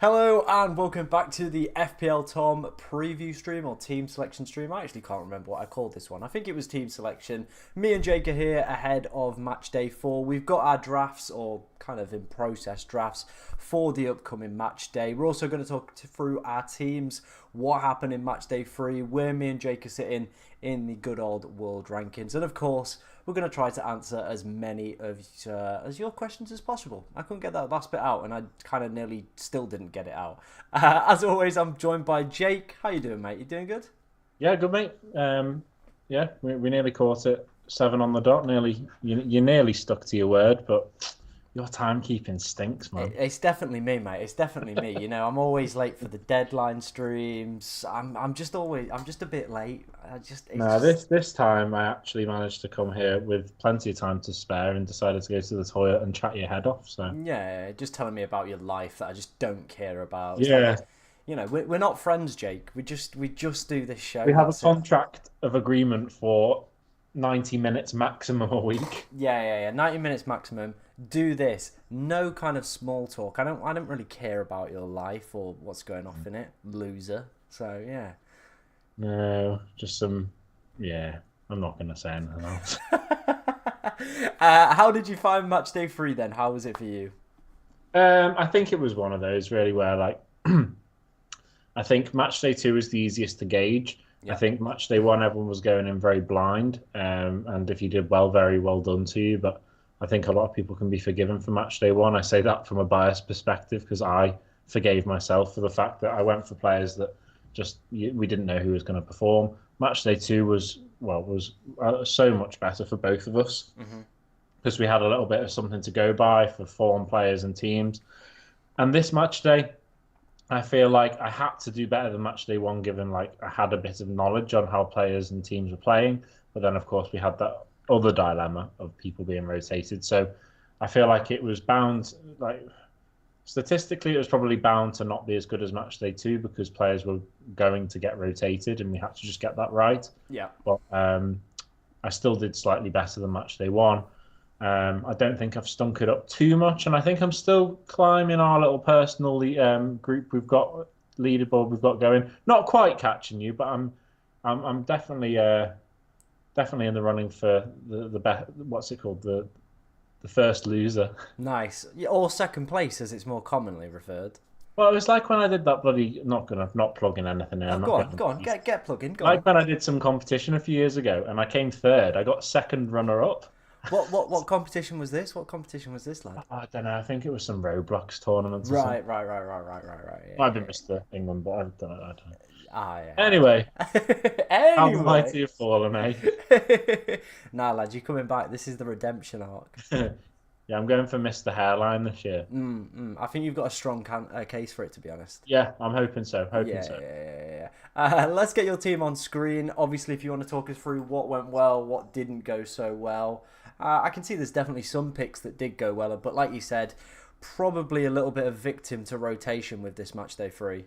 Hello and welcome back to the FPL Tom preview stream or team selection stream. I actually can't remember what I called this one. I think it was team selection. Me and Jake are here ahead of match day 4. We've got our drafts or kind of in process drafts for the upcoming match day. We're also going to talk through our teams, what happened in match day 3, where me and Jake are sitting in the good old world rankings. And of course, we're going to try to answer as many of as your questions as possible. I couldn't get that last bit out, and I kind of nearly still didn't get it out. As always, I'm joined by Jake. How you doing, mate? You doing good? Yeah, good mate. Yeah, we nearly caught it 7 on the dot. Nearly, you nearly stuck to your word, but your timekeeping stinks, man. It's definitely me, mate. It's definitely me. You know, I'm always late for the deadline streams. I'm just a bit late. No, this time I actually managed to come here with plenty of time to spare and decided to go to the toilet and chat your head off. So Yeah, just telling me about your life that I just don't care about. It's like, yeah, you know, we're not friends, Jake. We just do this we show. have a That's it. contract of agreement for 90 minutes maximum a week. Yeah. 90 minutes maximum. Do this. No kind of small talk. I don't really care about your life or what's going off in it, loser. So yeah. No, just some. Yeah, I'm not going to say anything else. How did you find match day 3 then? How was it for you? I think it was one of those really where like I think match day 2 is the easiest to gauge. I Yeah. think match day 1 everyone was going in very blind, and if you did well, very well done to you. But I think a lot of people can be forgiven for match day 1. I say that from a biased perspective because I forgave myself for the fact that I went for players that we didn't know who was going to perform. Match day 2 was so much better for both of us Hmm. because we had a little bit of something to go by for form players and teams. And this match day, I feel like I had to do better than match day 1, given like I had a bit of knowledge on how players and teams were playing. But then, of course, we had that other dilemma of people being rotated. So I feel like it was bound, like statistically, it was probably bound to not be as good as match day 2 because players were going to get rotated, and we had to just get that right. Yeah. But I still did slightly better than match day 1. I don't think I've stunk it up too much, and I think I'm still climbing our little personal group leaderboard we've got going. Not quite catching you, but I'm definitely in the running for the best. What's it called? The first loser. Nice. Yeah, or second place, as it's more commonly referred. Well, it was like when I did that bloody. Not plugging anything in. Oh, I'm go not on, going. go on. Get plugging. Go Like on. when I did some competition a few years ago, and I came third. I got second runner up. What competition was this? What competition was this, lad? I don't know. I think it was some Roblox tournament or something. Right. Might have Yeah. been Mr. England, but I don't know. I don't know. Ah, yeah. Anyway, how the Anyway. mighty have fallen, eh? Nah, lad, you're coming back. This is the redemption arc. Yeah, I'm going for Mr. Hairline this year. I think you've got a strong case for it, to be honest. Yeah, I'm hoping so. Hoping Yeah, so. yeah. Let's get your team on screen. Obviously, if you want to talk us through what went well, what didn't go so well. I can see there's definitely some picks that did go well, but like you said, probably a little bit of victim to rotation with this match day 3.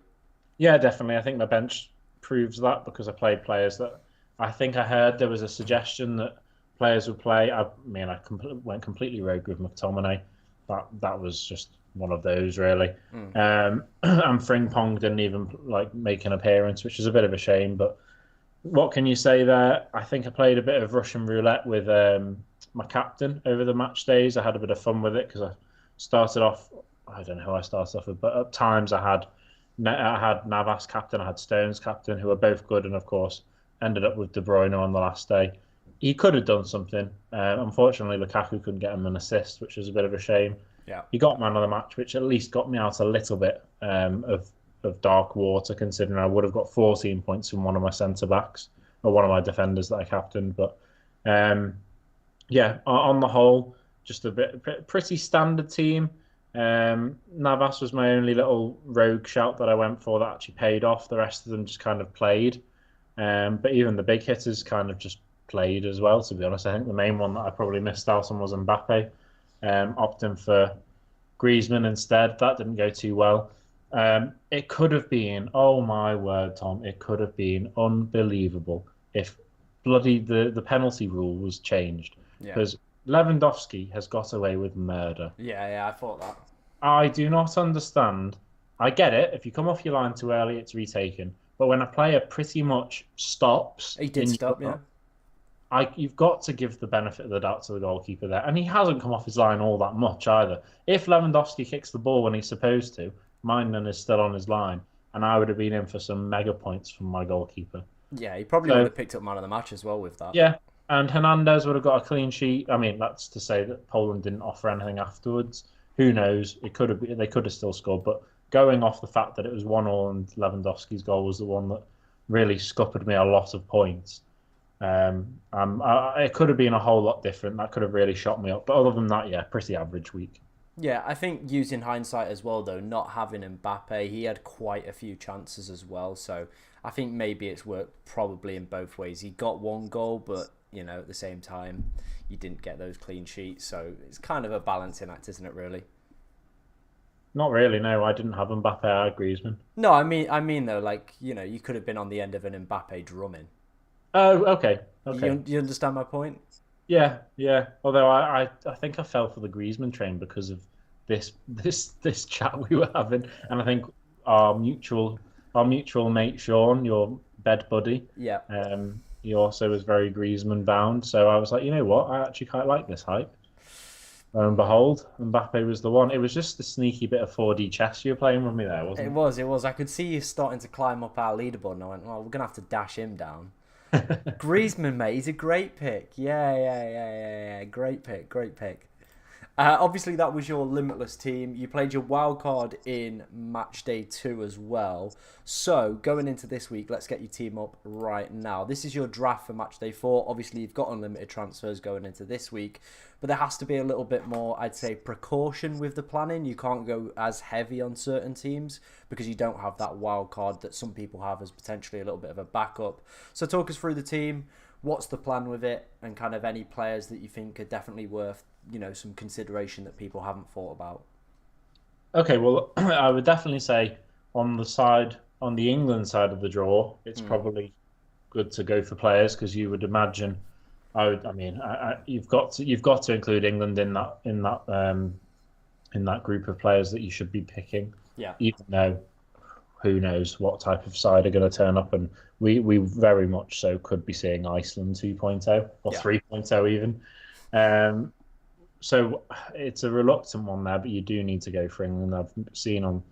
Yeah, definitely. I think my bench proves that because I played players that I think I heard there was a suggestion that players would play. Went completely rogue with McTominay. That was just one of those really. And Frimpong didn't even like make an appearance, which is a bit of a shame. But what can you say there? I think I played a bit of Russian roulette with my captain over the match days. I had a bit of fun with it because I started off. I don't know who I started off with, but at times I had Navas captain, I had Stones captain, who were both good, and of course ended up with De Bruyne on the last day. He could have done something. Unfortunately, Lukaku couldn't get him an assist, which was a bit of a shame. Yeah. He got man of the match, which at least got me out a little bit of dark water, considering I would have got 14 points from one of my centre backs or one of my defenders that I captained. But yeah, on the whole, just a pretty standard team. Navas was my only little rogue shout that I went for that actually paid off. The rest of them just kind of played. But even the big hitters kind of just played as well, to be honest. I think the main one that I probably missed out on was Mbappe, opting for Griezmann instead. That didn't go too well. It could have been, oh my word, Tom, it could have been unbelievable if bloody the penalty rule was changed. Yeah. Because Lewandowski has got away with murder. Yeah, I thought that. I do not understand I get it. If you come off your line too early, it's retaken. But when a player pretty much stops He did in stop, yeah. your, you've got to give the benefit of the doubt to the goalkeeper there. And he hasn't come off his line all that much either. If Lewandowski kicks the ball when he's supposed to, Mindon is still on his line, and I would have been in for some mega points from my goalkeeper. Yeah, he probably would So, have picked up man of the match as well with that. yeah, and Hernandez would have got a clean sheet. I mean, that's to say that Poland didn't offer anything afterwards. Who knows? It could have been, they could have still scored, but going off the fact that it was 1-1 and Lewandowski's goal was the one that really scuppered me a lot of points. It could have been a whole lot different. That could have really shot me up. But other than that, yeah, pretty average week. Yeah, I think using hindsight as well, though, not having Mbappe, he had quite a few chances as well. So I think maybe it's worked probably in both ways. He got one goal, but, at the same time, you didn't get those clean sheets. So it's kind of a balancing act, isn't it, really? Not really. No, I didn't have Mbappe. I had Griezmann. No, I mean though, like, you could have been on the end of an Mbappe drumming. Oh, okay, okay. You understand my point? Yeah, yeah. Although I think I fell for the Griezmann train because of this chat we were having, and I think our mutual mate Sean, your bed buddy, Yeah. he also was very Griezmann bound. So I was like, you know what, I actually quite like this hype. Lo and behold, Mbappe was the one. It was just the sneaky bit of 4D chess you were playing with me there, wasn't It was. I could see you starting to climb up our leaderboard, and I went, well, we're going to have to dash him down. it? Griezmann, mate, he's a great pick. Yeah. Great pick, great pick. Obviously, that was your limitless team. You played your wild card in match day 2 as well. So, going into this week, let's get your team up right now. This is your draft for match day 4. Obviously, you've got unlimited transfers going into this week, but there has to be a little bit more, I'd say, precaution with the planning. You can't go as heavy on certain teams because you don't have that wild card that some people have as potentially a little bit of a backup. So, talk us through the team. What's the plan with it, and kind of any players that you think are definitely worth some consideration that people haven't thought about? Okay, well, I would definitely say on the England side of the draw, it's probably good to go for players because you would imagine. I mean, you've got to include England in that group of players that you should be picking. Yeah. Even though, who knows what type of side are going to turn up, and we very much so could be seeing Iceland 2.0 or 3.0 even. So it's a reluctant one there, but you do need to go for England. I've seen on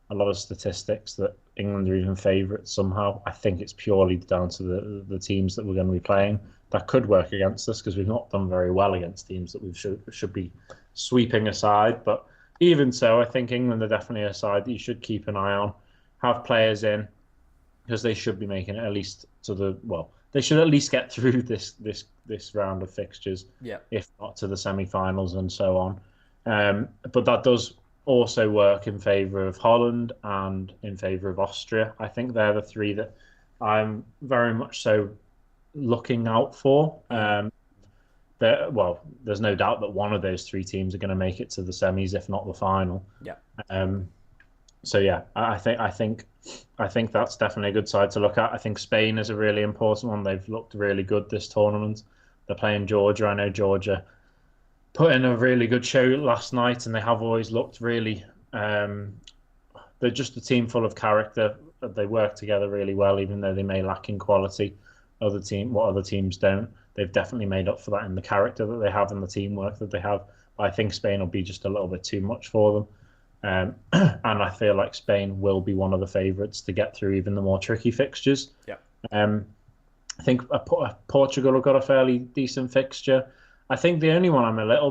a lot of statistics that England are even favourites somehow. I think it's purely down to the teams that we're going to be playing. That could work against us because we've not done very well against teams that we should be sweeping aside. But even so, I think England are definitely a side that you should keep an eye on. Have players in because they should be making it at least they should at least get through this round of fixtures, if not to the semi-finals and so on. But that does also work in favour of Holland and in favour of Austria. I think they're the three that I'm very much so looking out for. There's no doubt that one of those three teams are going to make it to the semis, if not the final. Yeah. So yeah, I think that's definitely a good side to look at. I think Spain is a really important one. They've looked really good this tournament. They're playing Georgia. I know Georgia put in a really good show last night, and they have always looked really. They're just a team full of character. They work together really well, even though they may lack in quality. Other teams don't. They've definitely made up for that in the character that they have and the teamwork that they have. But I think Spain will be just a little bit too much for them. And I feel like Spain will be one of the favourites to get through even the more tricky fixtures. Yeah. I think Portugal have got a fairly decent fixture. I think the only one I'm a little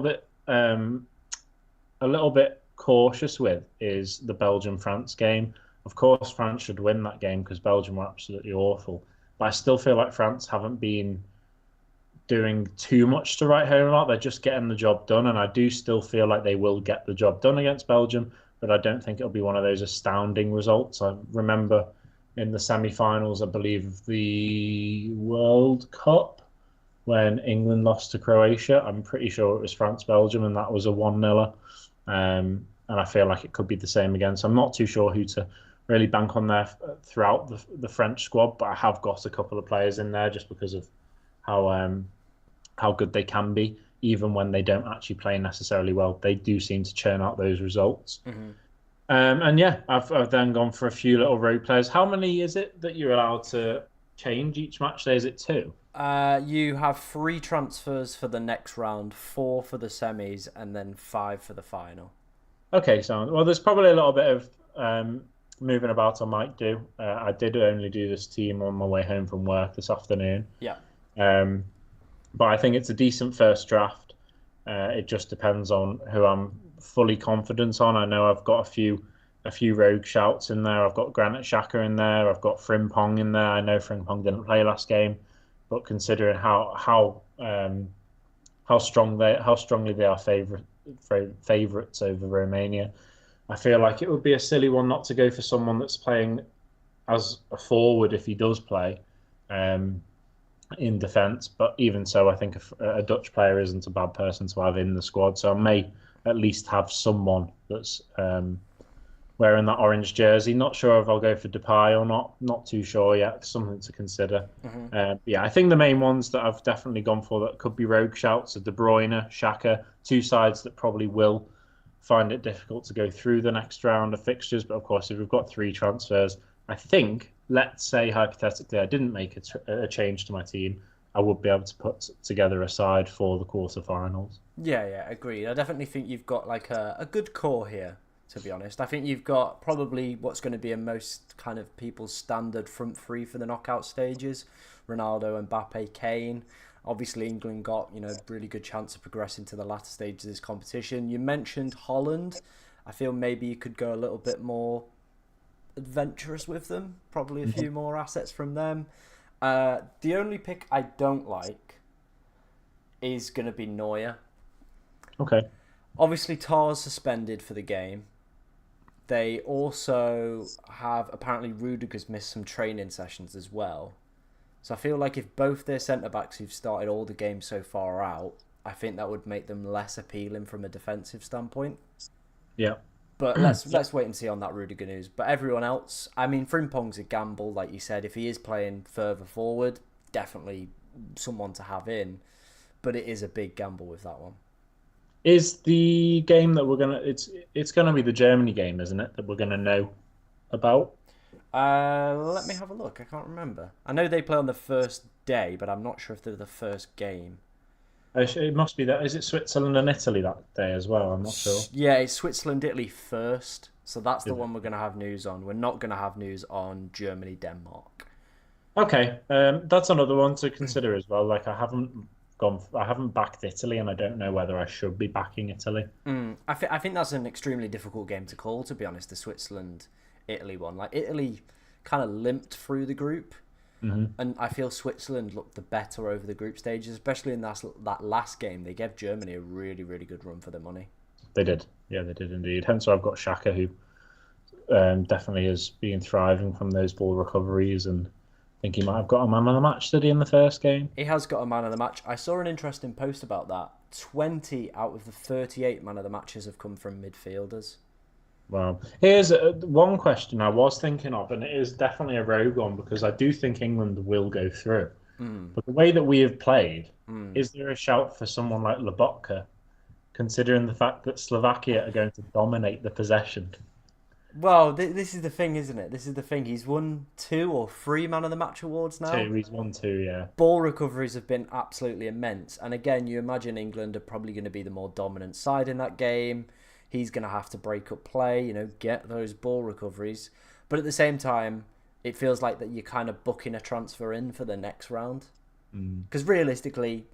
bit cautious with is the Belgium-France game. Of course, France should win that game because Belgium were absolutely awful. But I still feel like France haven't been doing too much to write home about. They're just getting the job done, and I do still feel like they will get the job done against Belgium, but I don't think it'll be one of those astounding results. I remember in the semi-finals, I believe, the World Cup, when England lost to Croatia. I'm pretty sure it was France-Belgium, and that was a 1-0. And I feel like it could be the same again. So I'm not too sure who to really bank on there throughout the French squad, but I have got a couple of players in there just because of how good they can be, even when they don't actually play necessarily well. They do seem to churn out those results. Mm-hmm. And yeah, I've then gone for a few little road players. How many is it that you're allowed to change each match day? Is it two? You have 3 transfers for the next round, 4 for the semis, and then 5 for the final. Okay, so well, there's probably a little bit of moving about I might do. I did only do this team on my way home from work this afternoon. Yeah. Um, but I think it's a decent first draft. It just depends on who I'm fully confident on. I know I've got a few rogue shouts in there. I've got Granite Xhaka in there. I've got Frimpong in there. I know Frimpong didn't play last game, but considering how strongly they are favourites over Romania, I feel like it would be a silly one not to go for someone that's playing as a forward if he does play. Um, in defence. But even so, I think a Dutch player isn't a bad person to have in the squad. So I may at least have someone that's wearing that orange jersey. Not sure if I'll go for Depay or not. Not too sure yet. Something to consider. Yeah, I think the main ones that I've definitely gone for that could be rogue shouts are De Bruyne, Xhaka, two sides that probably will find it difficult to go through the next round of fixtures. But of course, if we've got 3 transfers, I think, let's say hypothetically, I didn't make a change to my team, I would be able to put together a side for the quarterfinals. Yeah, yeah, agreed. I definitely think you've got like a good core here, to be honest. I think you've got probably what's going to be a most kind of people's standard front three for the knockout stages. Ronaldo, Mbappe, Kane. Obviously, England got, really good chance of progressing to the latter stages of this competition. You mentioned Holland. I feel maybe you could go a little bit more adventurous with them. Probably a few more assets from them. The only pick I don't like is going to be Neuer. Okay. Obviously, Tar's suspended for the game. They also have apparently Rudiger's missed some training sessions as well. So I feel like if both their centre backs who've started all the games so far are out, I think that would make them less appealing from a defensive standpoint. Yeah. But let's wait and see on that Rudiger news. But everyone else, I mean, Frimpong's a gamble, like you said. If he is playing further forward, definitely someone to have in. But it is a big gamble with that one. Is the game that it's gonna be the Germany game, isn't it? That we're gonna know about. Let me have a look. I can't remember. I know they play on the first day, but I'm not sure if they're the first game. It must be that. Is it Switzerland and Italy that day as well? I'm not sure. Yeah, it's Switzerland, Italy first. So that's the Is it? one we're going to have news on. We're not going to have news on Germany, Denmark. Okay, that's another one to consider as well. Like I haven't backed Italy, and I don't know whether I should be backing Italy. I think that's an extremely difficult game to call, to be honest, the Switzerland Italy one. Like, Italy kind of limped through the group, and I feel Switzerland looked the better over the group stages, especially in that last game. They gave Germany a really, really good run for their money. They did, yeah, they did indeed. Hence, why I've got Shaka, who definitely has been thriving from those ball recoveries, and I think he might have got a man of the match today in the first game. He has got a man of the match. I saw an interesting post about that. 20 out of the 38 man of the matches have come from midfielders. Well, here's one question I was thinking of, and it is definitely a rogue one because I do think England will go through. But the way that we have played, is there a shout for someone like Lobotka, considering the fact that Slovakia are going to dominate the possession? Well, this is the thing, isn't it? This is the thing. He's won 2 or 3 man of the match awards now. He's won 2, yeah. Ball recoveries have been absolutely immense. And again, you imagine England are probably going to be the more dominant side in that game. He's going to have to break up play, get those ball recoveries. But at the same time, it feels like that you're kind of booking a transfer in for the next round. Because realistically,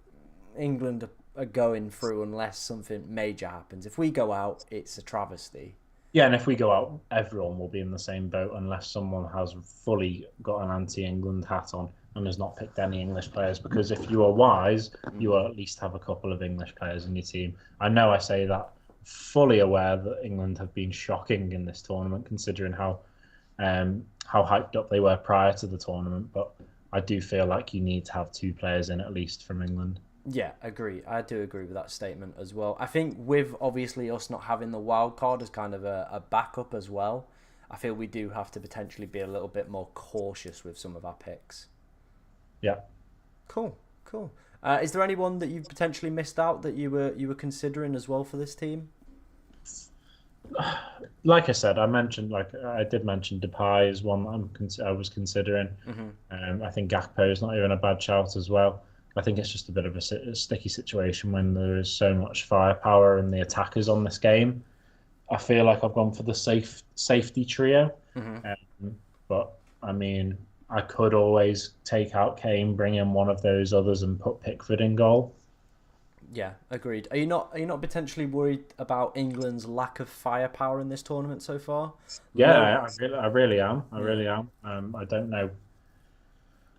England are going through unless something major happens. If we go out, it's a travesty. Yeah, and if we go out, everyone will be in the same boat unless someone has fully got an anti-England hat on and has not picked any English players. Because if you are wise, you will at least have a couple of English players in your team. I know I say that fully aware that England have been shocking in this tournament, considering how hyped up they were prior to the tournament. But I do feel like you need to have 2 players in at least from England. Yeah, agree. I do agree with that statement as well. I think with obviously us not having the wild card as kind of a backup as well, I feel we do have to potentially be a little bit more cautious with some of our picks. Yeah. Cool. Is there anyone that you've potentially missed out that you were considering as well for this team? Like I said, I did mention Depay is one that I was considering. Hmm. I think Gakpo is not even a bad shout as well. I think it's just a bit of a sticky situation when there is so much firepower in the attackers on this game. I feel like I've gone for the safety trio, Hmm. um, but I mean, I could always take out Kane, bring in one of those others, and put Pickford in goal. Yeah, agreed. Are you not potentially worried about England's lack of firepower in this tournament so far? Yeah, Low. I really am. I Yeah. really am. I don't know.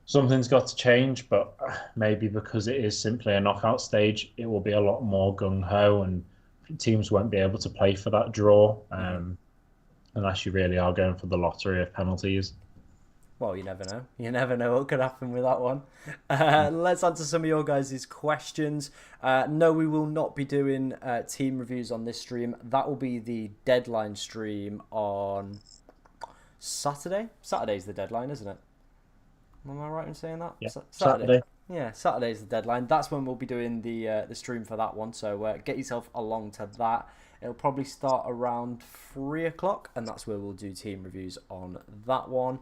Something's got to change, but maybe because it is simply a knockout stage, it will be a lot more gung ho, and teams won't be able to play for that draw Hmm. unless you really are going for the lottery of penalties. Well, you never know. You never know what could happen with that one. Let's answer some of your guys' questions. No, we will not be doing team reviews on this stream. That will be the deadline stream on Saturday. Saturday's the deadline, isn't it? Am I right in saying that? Yeah, Saturday. Saturday. Yeah, Saturday's the deadline. That's when we'll be doing the stream for that one. So get yourself along to that. It'll probably start around 3 o'clock, and that's where we'll do team reviews on that one.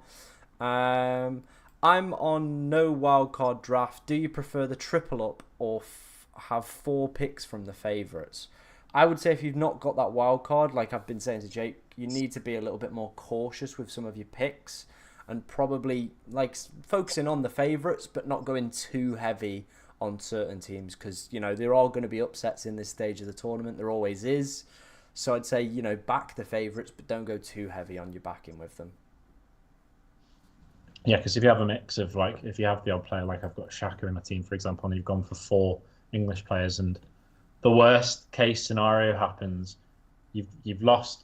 I'm on no wildcard draft. Do you prefer the triple up or have 4 picks from the favourites? I would say if you've not got that wild card, like I've been saying to Jake, you need to be a little bit more cautious with some of your picks and probably like focusing on the favourites, but not going too heavy on certain teams because there are going to be upsets in this stage of the tournament. There always is. So I'd say back the favourites, but don't go too heavy on your backing with them. Yeah, because if you have a mix of like, if you have the odd player, like I've got Shaka in my team, for example, and you've gone for 4 English players, and the worst case scenario happens, you've lost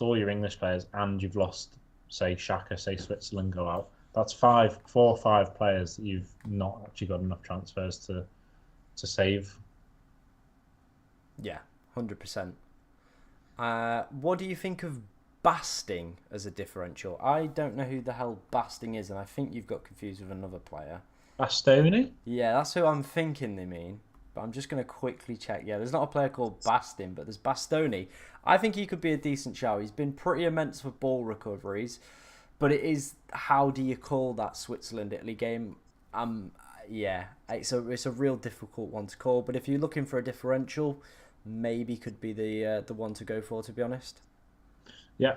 all your English players, and you've lost, say, Shaka, say Switzerland go out. That's 4 or 5 players that you've not actually got enough transfers to save. Yeah, 100%. What do you think of Basting as a differential? I don't know who the hell Basting is, and I think you've got confused with another player. Bastoni? Yeah, that's who I'm thinking they mean. But I'm just going to quickly check. Yeah, there's not a player called Bastin, but there's Bastoni. I think he could be a decent shout. He's been pretty immense for ball recoveries, but it is how do you call that Switzerland-Italy game? Yeah, it's a real difficult one to call. But if you're looking for a differential, maybe could be the one to go for. To be honest. Yeah,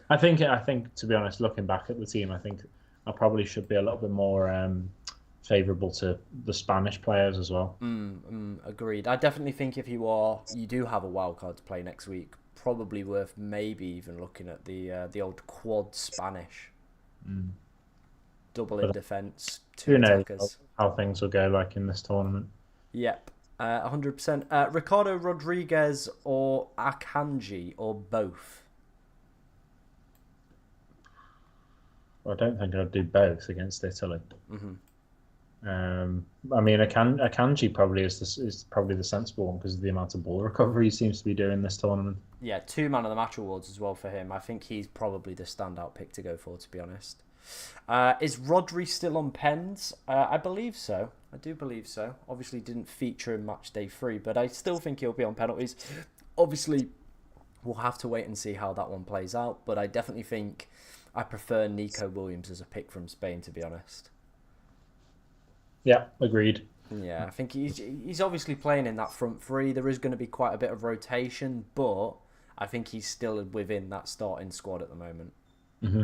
I think to be honest, looking back at the team, I think I probably should be a little bit more favourable to the Spanish players as well. Agreed. I definitely think if you do have a wild card to play next week, probably worth maybe even looking at the old quad Spanish, Mm. double in But defence, two who knows attackers. how things will go like in this tournament. Yep, 100%. Ricardo Rodriguez or Akanji or both. I don't think I'd do both against Italy. Hmm. I mean, Akanji probably is probably the sensible one because of the amount of ball recovery he seems to be doing this tournament. Yeah, 2 man of the match awards as well for him. I think he's probably the standout pick to go for, to be honest. Is Rodri still on pens? I believe so. I do believe so. Obviously, didn't feature in match day 3, but I still think he'll be on penalties. Obviously, we'll have to wait and see how that one plays out. But I definitely think I prefer Nico Williams as a pick from Spain, to be honest. Yeah, agreed. Yeah, I think he's obviously playing in that front three. There is going to be quite a bit of rotation, but I think he's still within that starting squad at the moment. Hmm.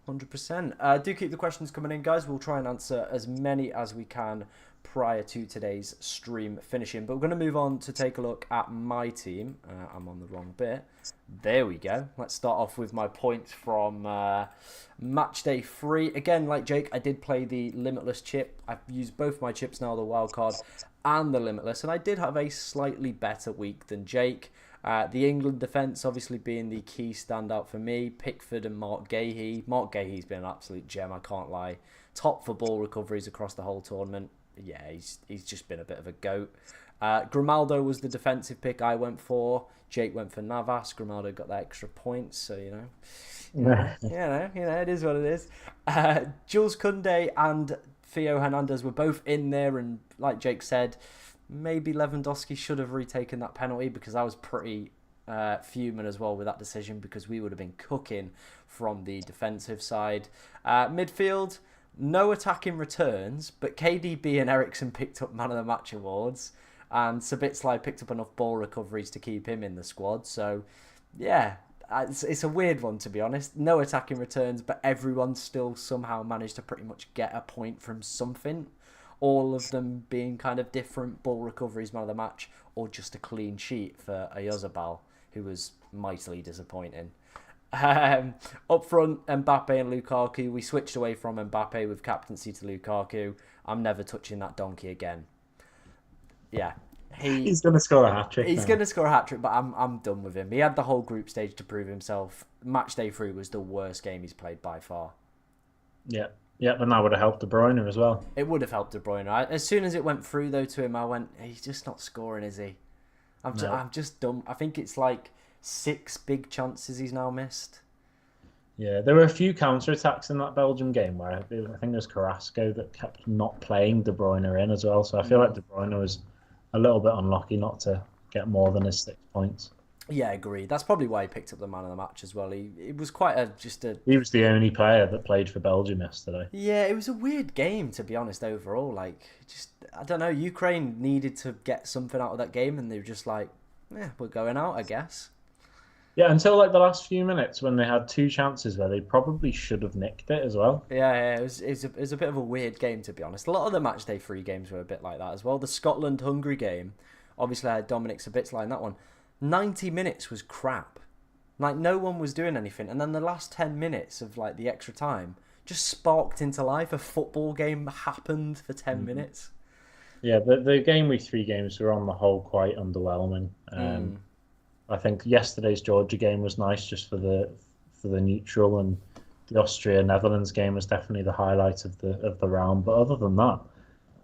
100%. Do keep the questions coming in, guys. We'll try and answer as many as we can prior to today's stream finishing. But we're going to move on to take a look at my team. I'm on the wrong bit. There we go. Let's start off with my points from match day 3. Again, like Jake, I did play the Limitless chip. I've used both my chips now, the wild card and the Limitless. And I did have a slightly better week than Jake. The England defence obviously being the key standout for me. Pickford and Mark Gahey. Mark Gahey's been an absolute gem, I can't lie. Top for ball recoveries across the whole tournament. Yeah, he's just been a bit of a goat. Grimaldo was the defensive pick I went for. Jake went for Navas. Grimaldo got that extra points, so it is what it is. Jules Koundé and Theo Hernandez were both in there, and like Jake said, maybe Lewandowski should have retaken that penalty because I was pretty fuming as well with that decision because we would have been cooking from the defensive side. Midfield, no attacking returns, but KDB and Ericsson picked up Man of the Match awards, and Sabitslai picked up enough ball recoveries to keep him in the squad. So, yeah, it's a weird one, to be honest. No attacking returns, but everyone still somehow managed to pretty much get a point from something. All of them being kind of different ball recoveries, Man of the Match, or just a clean sheet for Oyazabal, who was mightily disappointing. Up front, Mbappe and Lukaku. We switched away from Mbappe with captaincy to Lukaku. I'm never touching that donkey again. Yeah, he's going to score a hat trick. He's going to score a hat trick, but I'm done with him. He had the whole group stage to prove himself. Matchday 3 was the worst game he's played by far. Yeah. Yeah, and that would have helped De Bruyne as well. It would have helped De Bruyne. As soon as it went through, though, to him, I went, he's just not scoring, is he? I'm just dumb. I think it's like 6 big chances he's now missed. Yeah, there were a few counter-attacks in that Belgium game where I think it was Carrasco that kept not playing De Bruyne in as well. So I feel like De Bruyne was a little bit unlucky not to get more than his 6 points. Yeah, I agree. That's probably why he picked up the Man of the Match as well. It was quite He was the only player that played for Belgium yesterday. Yeah, it was a weird game, to be honest, overall. Like, just, I don't know, Ukraine needed to get something out of that game, and they were just like, we're going out, I guess. Yeah, until like the last few minutes when they had 2 chances where they probably should have nicked it as well. Yeah, it was a bit of a weird game, to be honest. A lot of the Matchday 3 games were a bit like that as well. The Scotland-Hungary game, obviously I had Dominic Sabitslai in that one. 90 minutes was crap. Like, no one was doing anything. And then the last 10 minutes of, like, the extra time just sparked into life. A football game happened for 10 minutes. Yeah, the Game Week 3 games were on the whole quite underwhelming. I think yesterday's Georgia game was nice just for the neutral, and the Austria-Netherlands game was definitely the highlight of the round. But other than that,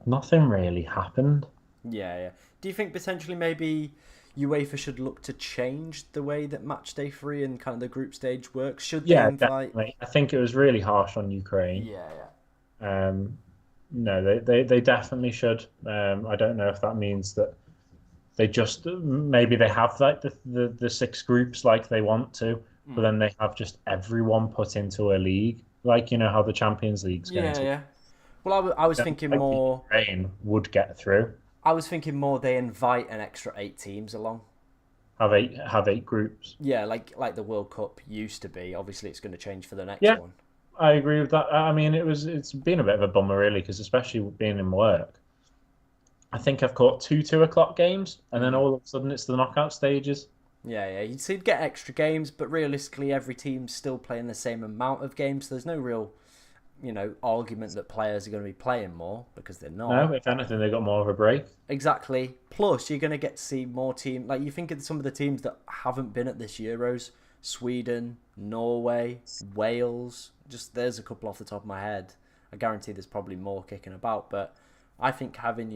nothing really happened. Yeah. Do you think potentially maybe UEFA should look to change the way that Matchday 3 and kind of the group stage works? Should they definitely. I think it was really harsh on Ukraine. Yeah. No, they definitely should. I don't know if that means that they just maybe they have like the 6 groups like they want to, but then they have just everyone put into a league, like how the Champions League's going to. Yeah. Well, I was thinking more Ukraine would get through. I was thinking more they invite an extra 8 teams along. Have 8 groups. Yeah, like the World Cup used to be. Obviously, it's going to change for the next one. I agree with that. I mean, it's been a bit of a bummer, really, because especially being in work, I think I've caught 2 o'clock games, and then all of a sudden it's the knockout stages. Yeah. You'd get extra games, but realistically, every team's still playing the same amount of games. So there's no real argument that players are going to be playing more, because they're not. No, if anything, they got more of a break. Exactly. Plus, you're going to get to see more teams. Like, you think of some of the teams that haven't been at this Euros: Sweden, Norway, Wales. Just there's a couple off the top of my head. I guarantee there's probably more kicking about, but I think having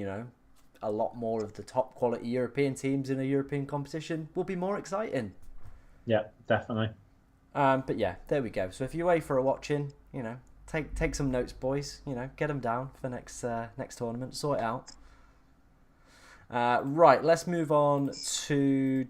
a lot more of the top quality European teams in a European competition will be more exciting. Yeah, definitely. But yeah, there we go. So if you're away for a watching, take some notes, boys. Get them down for next tournament. Sort it out. Right, let's move on to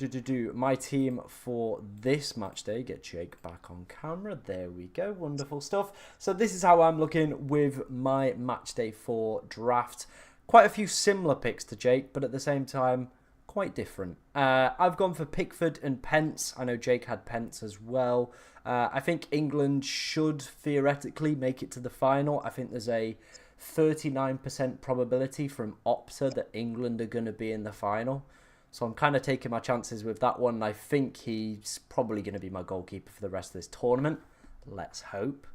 my team for this match day. Get Jake back on camera. There we go. Wonderful stuff. So this is how I'm looking with my match day 4 draft. Quite a few similar picks to Jake, but at the same time, quite different. I've gone for Pickford and Pence. I know Jake had Pence as well. I think England should theoretically make it to the final. I think there's a 39% probability from Opta that England are going to be in the final. So I'm kind of taking my chances with that one. I think he's probably going to be my goalkeeper for the rest of this tournament. Let's hope.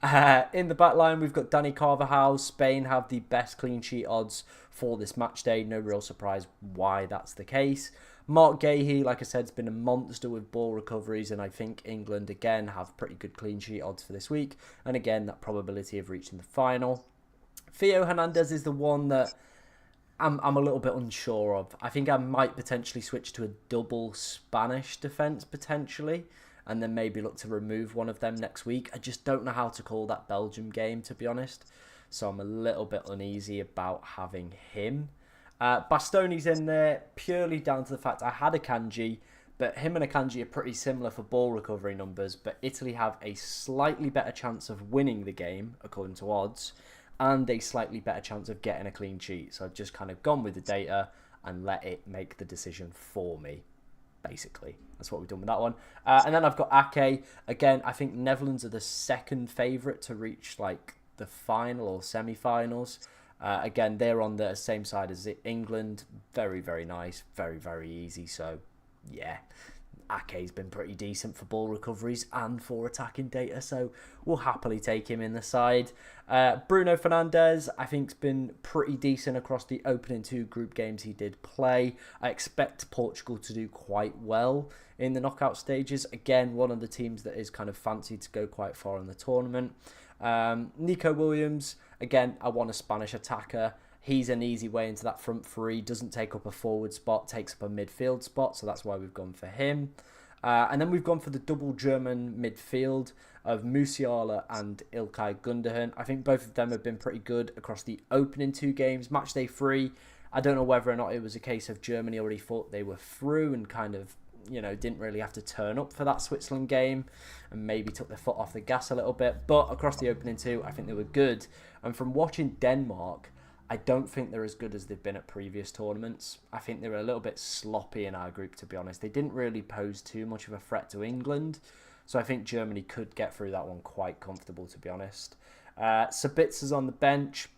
In the back line, we've got Danny Carvajal. Spain have the best clean sheet odds for this match day. No real surprise why that's the case. Mark Gahey, like I said, has been a monster with ball recoveries, and I think England, again, have pretty good clean sheet odds for this week. And again, that probability of reaching the final. Theo Hernandez is the one that I'm a little bit unsure of. I think I might potentially switch to a double Spanish defence, potentially, and then maybe look to remove one of them next week. I just don't know how to call that Belgium game, to be honest. So I'm a little bit uneasy about having him. Bastoni's in there purely down to the fact I had a Kanji, But him and Akanji are pretty similar for ball recovery numbers, but Italy have a slightly better chance of winning the game, according to odds, and a slightly better chance of getting a clean sheet. So I've just kind of gone with the data and let it make the decision for me, basically. That's what we've done with that one. And then I've got Ake. Again, I think Netherlands are the second favourite to reach like the final or semi-finals. Again, they're on the same side as England. Very, very nice. Very, very easy. So, yeah, Ake's been pretty decent for ball recoveries and for attacking data. So, we'll happily take him in the side. Bruno Fernandes, I think, has been pretty decent across the opening 2 group games he did play. I expect Portugal to do quite well in the knockout stages. Again, one of the teams that is kind of fancied to go quite far in the tournament. Nico Williams, again, I want a Spanish attacker. He's an easy way into that front 3, doesn't take up a forward spot, takes up a midfield spot, so that's why we've gone for him. And then we've gone for the double German midfield of Musiala and Ilkay Gundogan. I think both of them have been pretty good across the opening 2 games. Matchday 3, I don't know whether or not it was a case of Germany already thought they were through and kind of, didn't really have to turn up for that Switzerland game and maybe took their foot off the gas a little bit. But across the opening 2, I think they were good. And from watching Denmark, I don't think they're as good as they've been at previous tournaments. I think they were a little bit sloppy in our group, to be honest. They didn't really pose too much of a threat to England. So I think Germany could get through that one quite comfortable, to be honest. Sabitzer's on the bench.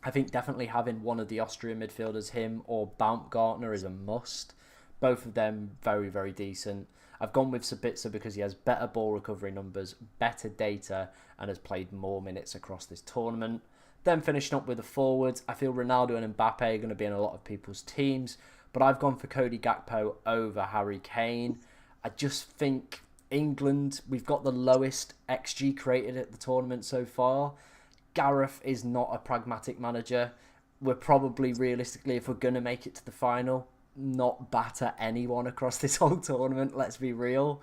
I think definitely having one of the Austrian midfielders, him or Baumgartner, is a must. Both of them very, very decent. I've gone with Sabitzer because he has better ball recovery numbers, better data, and has played more minutes across this tournament. Then finishing up with the forwards, I feel Ronaldo and Mbappe are going to be in a lot of people's teams, but I've gone for Cody Gakpo over Harry Kane. I just think England, we've got the lowest XG created at the tournament so far. Gareth is not a pragmatic manager. We're probably, realistically, if we're going to make it to the final, not batter anyone across this whole tournament, let's be real.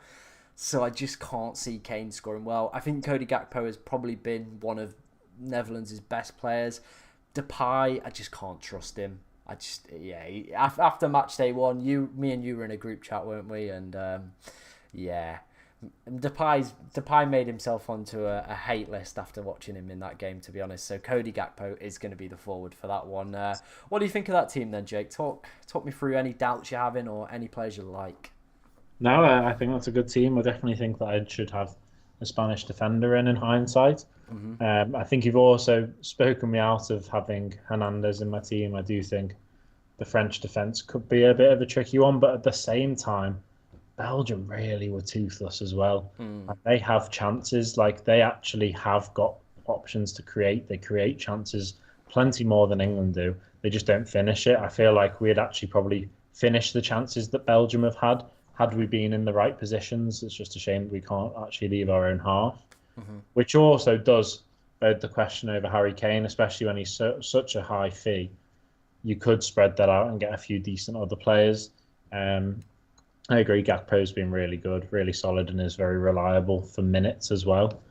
So I just can't see Kane scoring well. I think Cody Gakpo has probably been one of Netherlands' best players. Depay, I just can't trust him. After match day 1, me and you were in a group chat, weren't we? And Depay made himself onto a hate list after watching him in that game, to be honest. So Cody Gakpo is going to be the forward for that one. What do you think of that team then, Jake? Talk me through any doubts you're having or any players you like. No, I think that's a good team. I definitely think that I should have a Spanish defender in hindsight. I think you've also spoken me out of having Hernandez in my team. I do think the French defence could be a bit of a tricky one, but at the same time, Belgium really were toothless as well. And they have chances, like they actually have got options to create. They create chances plenty more than England do. They just don't finish it. I feel like we'd actually probably finish the chances that Belgium have had we been in the right positions. It's just a shame that we can't actually leave our own half, which also does beg the question over Harry Kane, especially when he's such a high fee. You could spread that out and get a few decent other players. I agree, Gakpo's been really good, really solid, and is very reliable for minutes as well.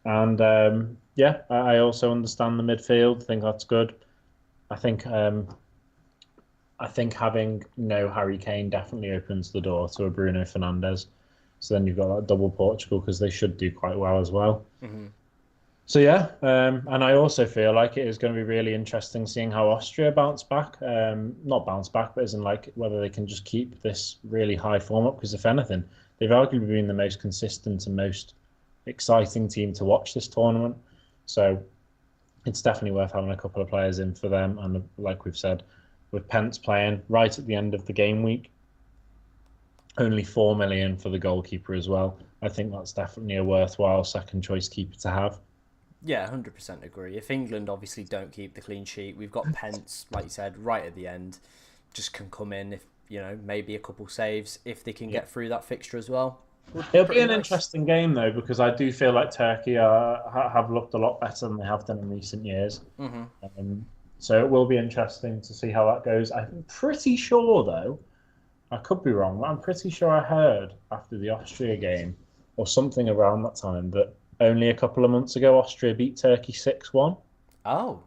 And I also understand the midfield. I think that's good. I think having no Harry Kane definitely opens the door to a Bruno Fernandes. So then you've got that double Portugal because they should do quite well as well. So and I also feel like it is going to be really interesting seeing how Austria bounce back. Not bounce back, but as in like whether they can just keep this really high form up. Because if anything, they've arguably been the most consistent and most exciting team to watch this tournament. So it's definitely worth having a couple of players in for them. And like we've said, with Pence playing right at the end of the game week, only 4 million for the goalkeeper as well. I think that's definitely a worthwhile second choice keeper to have. Yeah, 100% agree. If England obviously don't keep the clean sheet, we've got Pence, like you said, right at the end, just can come in if, maybe a couple saves, if they can get through that fixture as well. It'll be an interesting game, though, because I do feel like Turkey have looked a lot better than they have done in recent years. So it will be interesting to see how that goes. I'm pretty sure, though, I could be wrong, but I'm pretty sure I heard after the Austria game, or something around that time, that only a couple of months ago, Austria beat Turkey 6-1. Oh.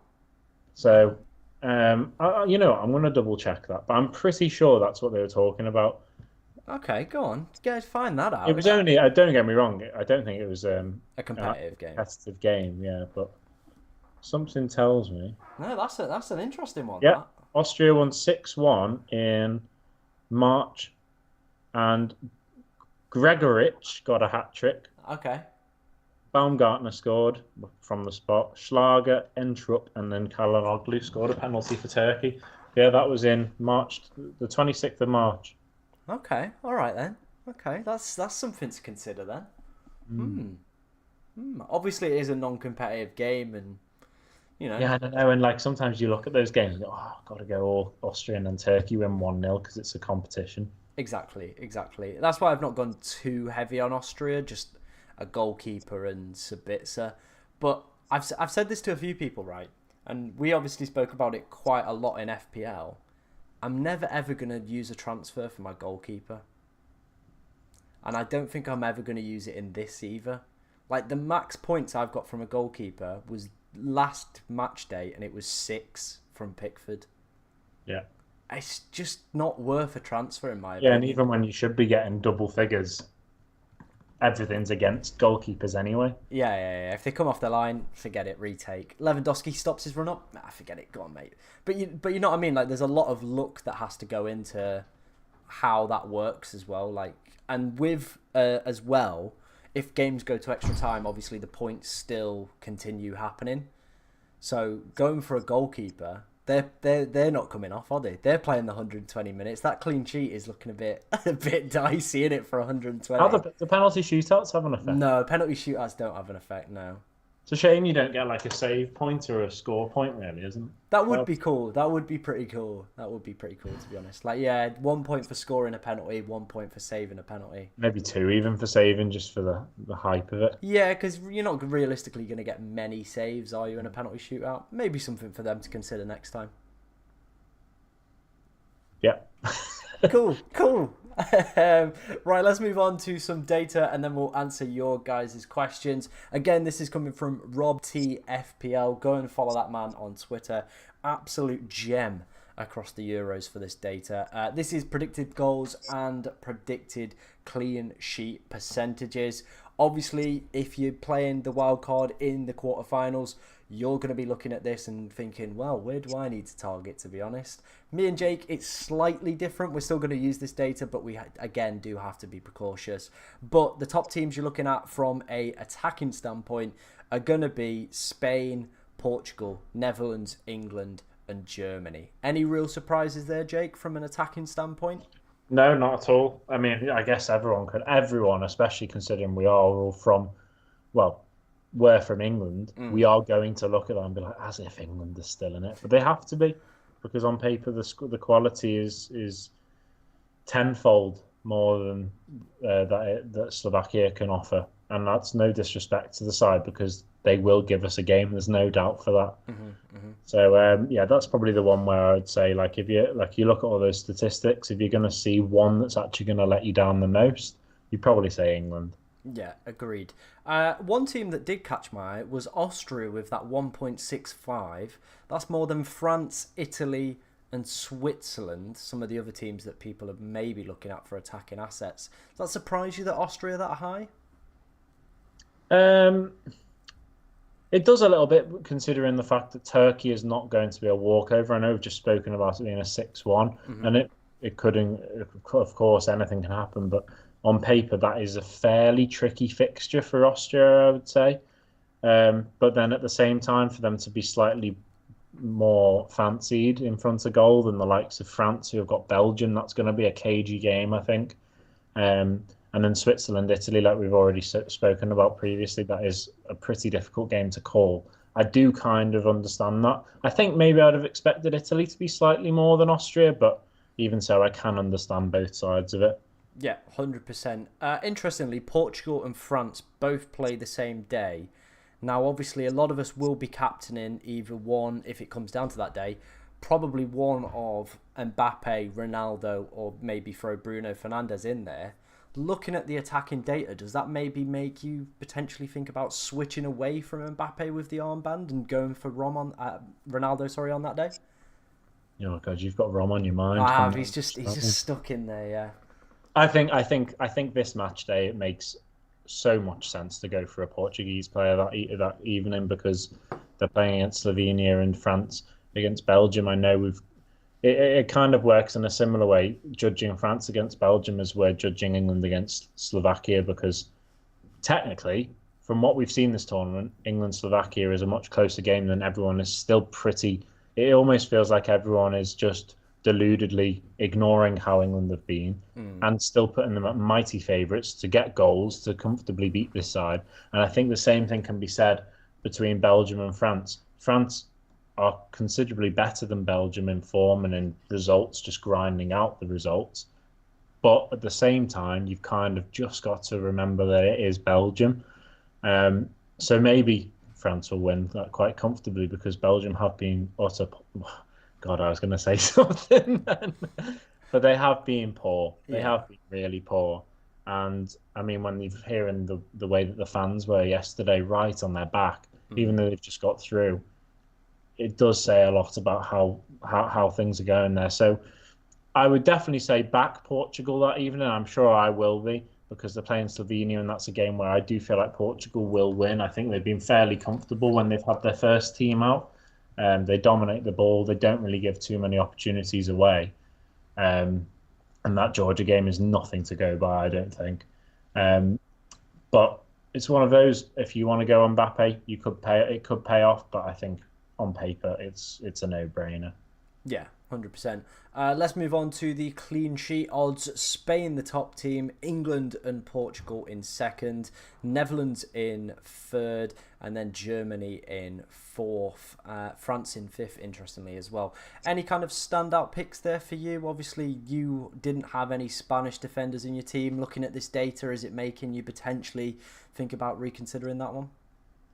So, I'm going to double check that, but I'm pretty sure that's what they were talking about. Okay, go on. Guys, find that It out. was only. Don't get me wrong. I don't think it was A a competitive game. competitive game. Yeah, but something tells me. No, that's an interesting one. Yeah, That. Austria won 6-1 in March, and Gregorich got a hat trick. Okay. Baumgartner scored from the spot. Schlager, Entrup, and then Kalanoglu scored a penalty for Turkey. Yeah, that was in March, the 26th of March. Okay. All right then. Okay, that's something to consider then. Mm. Obviously, it is a non-competitive game, and you know. Yeah, I don't know. And like sometimes you look at those games and go, oh, I've got to go all Austrian and Turkey win 1-0 because it's a competition. Exactly, exactly. That's why I've not gone too heavy on Austria, just a goalkeeper and Sabitzer. But I've said this to a few people, right? And we obviously spoke about it quite a lot in FPL. I'm never ever going to use a transfer for my goalkeeper. And I don't think I'm ever going to use it in this either. Like, the max points I've got from a goalkeeper was last match day, and it was 6 from Pickford. Yeah. It's just not worth a transfer, in my Yeah, and opinion. even when you should be getting double figures, everything's against goalkeepers anyway. Yeah. If they come off the line, forget it. Retake. Lewandowski stops his run up. Nah, forget it. Go on, mate. But you know what I mean. Like, there's a lot of luck that has to go into how that works as well. Like, and with as well, if games go to extra time, obviously the points still continue happening. So going for a goalkeeper, they're not coming off, are they? They're playing the 120 minutes. That clean sheet is looking a bit dicey in it for 120. How the penalty shootouts have an effect? No, penalty shootouts don't have an effect. No. It's a shame you don't get like a save point or a score point, really, isn't it? That would be cool. That would be pretty cool. That would be pretty cool, to be honest. Like, yeah, 1 point for scoring a penalty, 1 point for saving a penalty. Maybe 2 even for saving, just for the hype of it. Yeah, because you're not realistically going to get many saves, are you, in a penalty shootout? Maybe something for them to consider next time. Yeah. Cool. Right, let's move on to some data and then we'll answer your guys' questions. Again, this is coming from Rob T FPL. Go and follow that man on Twitter. Absolute gem across the Euros for this data. This is predicted goals and predicted clean sheet percentages. Obviously, if you're playing the wild card in the quarterfinals, you're going to be looking at this and thinking, well, where do I need to target, to be honest? Me and Jake, it's slightly different. We're still going to use this data, but we, again, do have to be precautious. But the top teams you're looking at from a attacking standpoint are going to be Spain, Portugal, Netherlands, England, and Germany. Any real surprises there, Jake, from an attacking standpoint? No, not at all. I mean, I guess everyone, especially considering we are all from, well, we're from England, we are going to look at that and be like, as if England is still in it. But they have to be, because on paper the quality is tenfold more than that Slovakia can offer. And that's no disrespect to the side, because they will give us a game. There's no doubt for that. So yeah, that's probably the one where I'd say, like, if you look at all those statistics, if you're going to see one that's actually going to let you down the most, you'd probably say England. Yeah, agreed. One team that did catch my eye was Austria with that 1.65. That's more than France, Italy, and Switzerland, some of the other teams that people are maybe looking at for attacking assets. Does that surprise you that Austria are that high? It does a little bit, considering the fact that Turkey is not going to be a walkover. I know we've just spoken about it being a 6-1, and it couldn't, of course, anything can happen, but on paper, that is a fairly tricky fixture for Austria, I would say. But then at the same time, for them to be slightly more fancied in front of goal than the likes of France, who have got Belgium, that's going to be a cagey game, I think. And then Switzerland, Italy, like we've already spoken about previously, that is a pretty difficult game to call. I do kind of understand that. I think maybe I'd have expected Italy to be slightly more than Austria, but even so, I can understand both sides of it. Yeah, 100%. Interestingly, Portugal and France both play the same day. Now, obviously, a lot of us will be captaining either one, if it comes down to that day, probably one of Mbappe, Ronaldo, or maybe throw Bruno Fernandes in there. Looking at the attacking data, does that maybe make you potentially think about switching away from Mbappe with the armband and going for Ronaldo on that day? Oh God, you've got Rom on your mind. I have. He's just stuck in there. Yeah. I think this match day it makes so much sense to go for a Portuguese player that evening because they're playing against Slovenia and France against Belgium. I know it kind of works in a similar way, judging France against Belgium as we're judging England against Slovakia because technically, from what we've seen this tournament, England Slovakia is a much closer game than everyone is still pretty. It almost feels like everyone is just deludedly ignoring how England have been and still putting them at mighty favourites to get goals to comfortably beat this side. And I think the same thing can be said between Belgium and France. France are considerably better than Belgium in form and in results, just grinding out the results. But at the same time, you've kind of just got to remember that it is Belgium. So maybe France will win that quite comfortably because Belgium have been utter. God, I was going to say something then. But they have been poor. They have been really poor. And I mean, when you're hearing the way that the fans were yesterday, right on their back, even though they've just got through, it does say a lot about how things are going there. So I would definitely say back Portugal that evening. I'm sure I will be because they're playing Slovenia, and that's a game where I do feel like Portugal will win. I think they've been fairly comfortable when they've had their first team out. They dominate the ball. They don't really give too many opportunities away. And that Georgia game is nothing to go by, I don't think. But it's one of those. If you want to go on Mbappe, you could pay. It could pay off, but I think on paper, it's a no-brainer. Yeah, 100%. Let's move on to the clean sheet odds. Spain, the top team. England and Portugal in second. Netherlands in third. And then Germany in fourth. France in fifth, interestingly, as well. Any kind of standout picks there for you? Obviously, you didn't have any Spanish defenders in your team. Looking at this data, is it making you potentially think about reconsidering that one?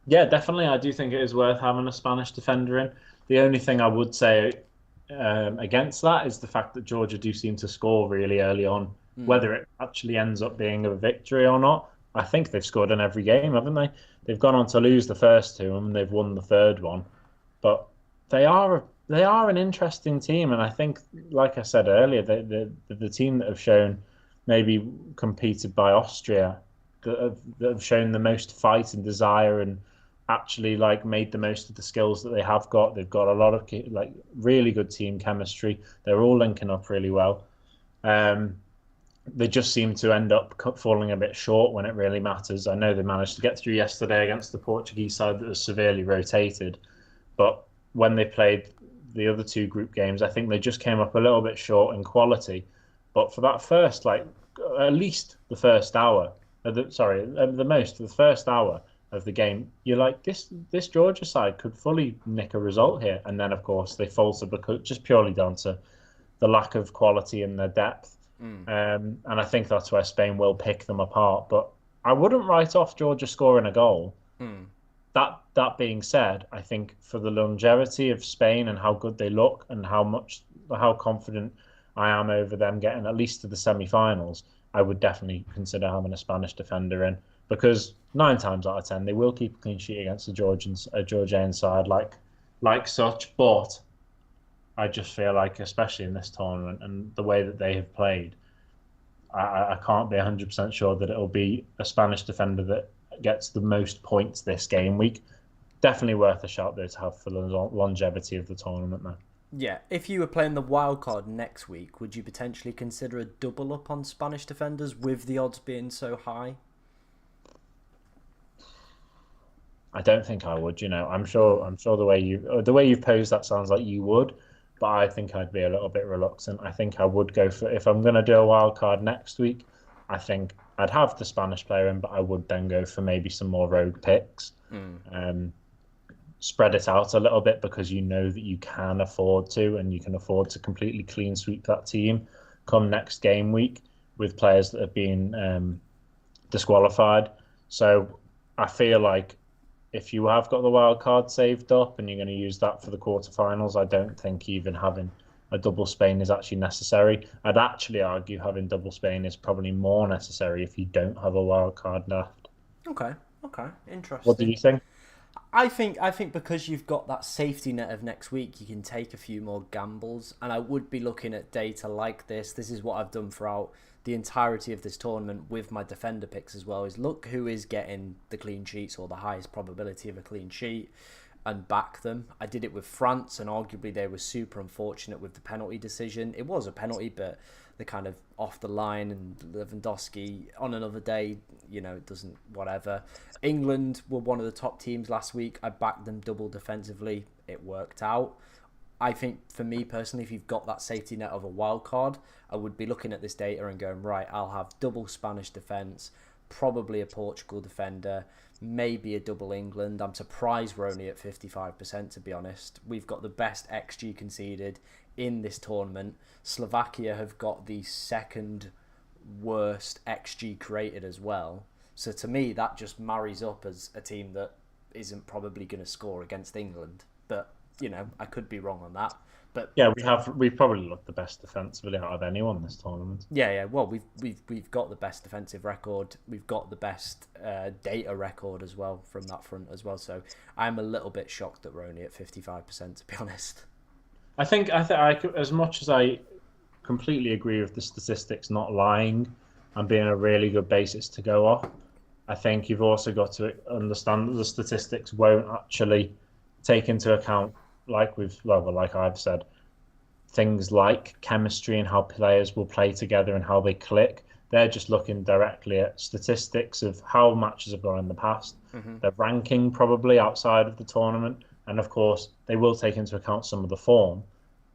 Yeah, definitely. I do think it is worth having a Spanish defender in. The only thing I would say against that is the fact that Georgia do seem to score really early on. Whether it actually ends up being a victory or not, I think they've scored in every game, haven't they? They've gone on to lose the first two and they've won the third one. But they are an interesting team, and I think, like I said earlier, the team that have shown maybe competed by Austria that have shown the most fight and desire and actually like made the most of the skills that they have got. They've got a lot of like really good team chemistry. They're all linking up really well. They just seem to end up falling a bit short when it really matters. I know they managed to get through yesterday against the Portuguese side that was severely rotated, but when they played the other two group games, I think they just came up a little bit short in quality. But for that first, like at least the first hour, the first hour of the game, you're like, this Georgia side could fully nick a result here, and then of course they falter because just purely down to the lack of quality in their depth. And I think that's where Spain will pick them apart. But I wouldn't write off Georgia scoring a goal. That being said, I think for the longevity of Spain and how good they look and how confident I am over them getting at least to the semi-finals, I would definitely consider having a Spanish defender in because 9 times out of 10 they will keep a clean sheet against a Georgian side like such. But I just feel like, especially in this tournament and the way that they have played, I can't be 100% sure that it'll be a Spanish defender that gets the most points this game week. Definitely worth a shout though to have for the longevity of the tournament though. Yeah, if you were playing the wild card next week, would you potentially consider a double up on Spanish defenders with the odds being so high? I don't think I would. I'm sure the way you've posed that sounds like you would, but I think I'd be a little bit reluctant. I think I would go for, if I'm going to do a wild card next week, I think I'd have the Spanish player in, but I would then go for maybe some more rogue picks. Spread it out a little bit because you know that you can afford to, and you can afford to completely clean sweep that team come next game week with players that have been disqualified. So I feel like if you have got the wild card saved up and you're going to use that for the quarterfinals, I don't think even having a double Spain is actually necessary. I'd actually argue having double Spain is probably more necessary if you don't have a wild card left. Okay, interesting. What do you think? I think because you've got that safety net of next week, you can take a few more gambles, and I would be looking at data like this. This is what I've done throughout the entirety of this tournament with my defender picks as well is look who is getting the clean sheets or the highest probability of a clean sheet and back them. I did it with France, and arguably they were super unfortunate with the penalty decision. It was a penalty, but they're kind of off the line, and Lewandowski on another day, it doesn't, whatever. England were one of the top teams last week. I backed them double defensively. It worked out. I think for me personally, if you've got that safety net of a wild card, I would be looking at this data and going, right, I'll have double Spanish defence, probably a Portugal defender, maybe a double England. I'm surprised we're only at 55%, to be honest. We've got the best XG conceded in this tournament. Slovakia have got the second worst XG created as well. So to me, that just marries up as a team that isn't probably going to score against England. But, I could be wrong on that. But yeah, we've probably looked the best defensively out of anyone this tournament. Yeah. Well, we've got the best defensive record. We've got the best data record as well from that front as well. So I'm a little bit shocked that we're only at 55%, to be honest. I think as much as I completely agree with the statistics not lying and being a really good basis to go off, I think you've also got to understand that the statistics won't actually take into account, like I've said, things like chemistry and how players will play together and how they click. They're just looking directly at statistics of how matches have gone in the past, their ranking probably outside of the tournament, and of course they will take into account some of the form.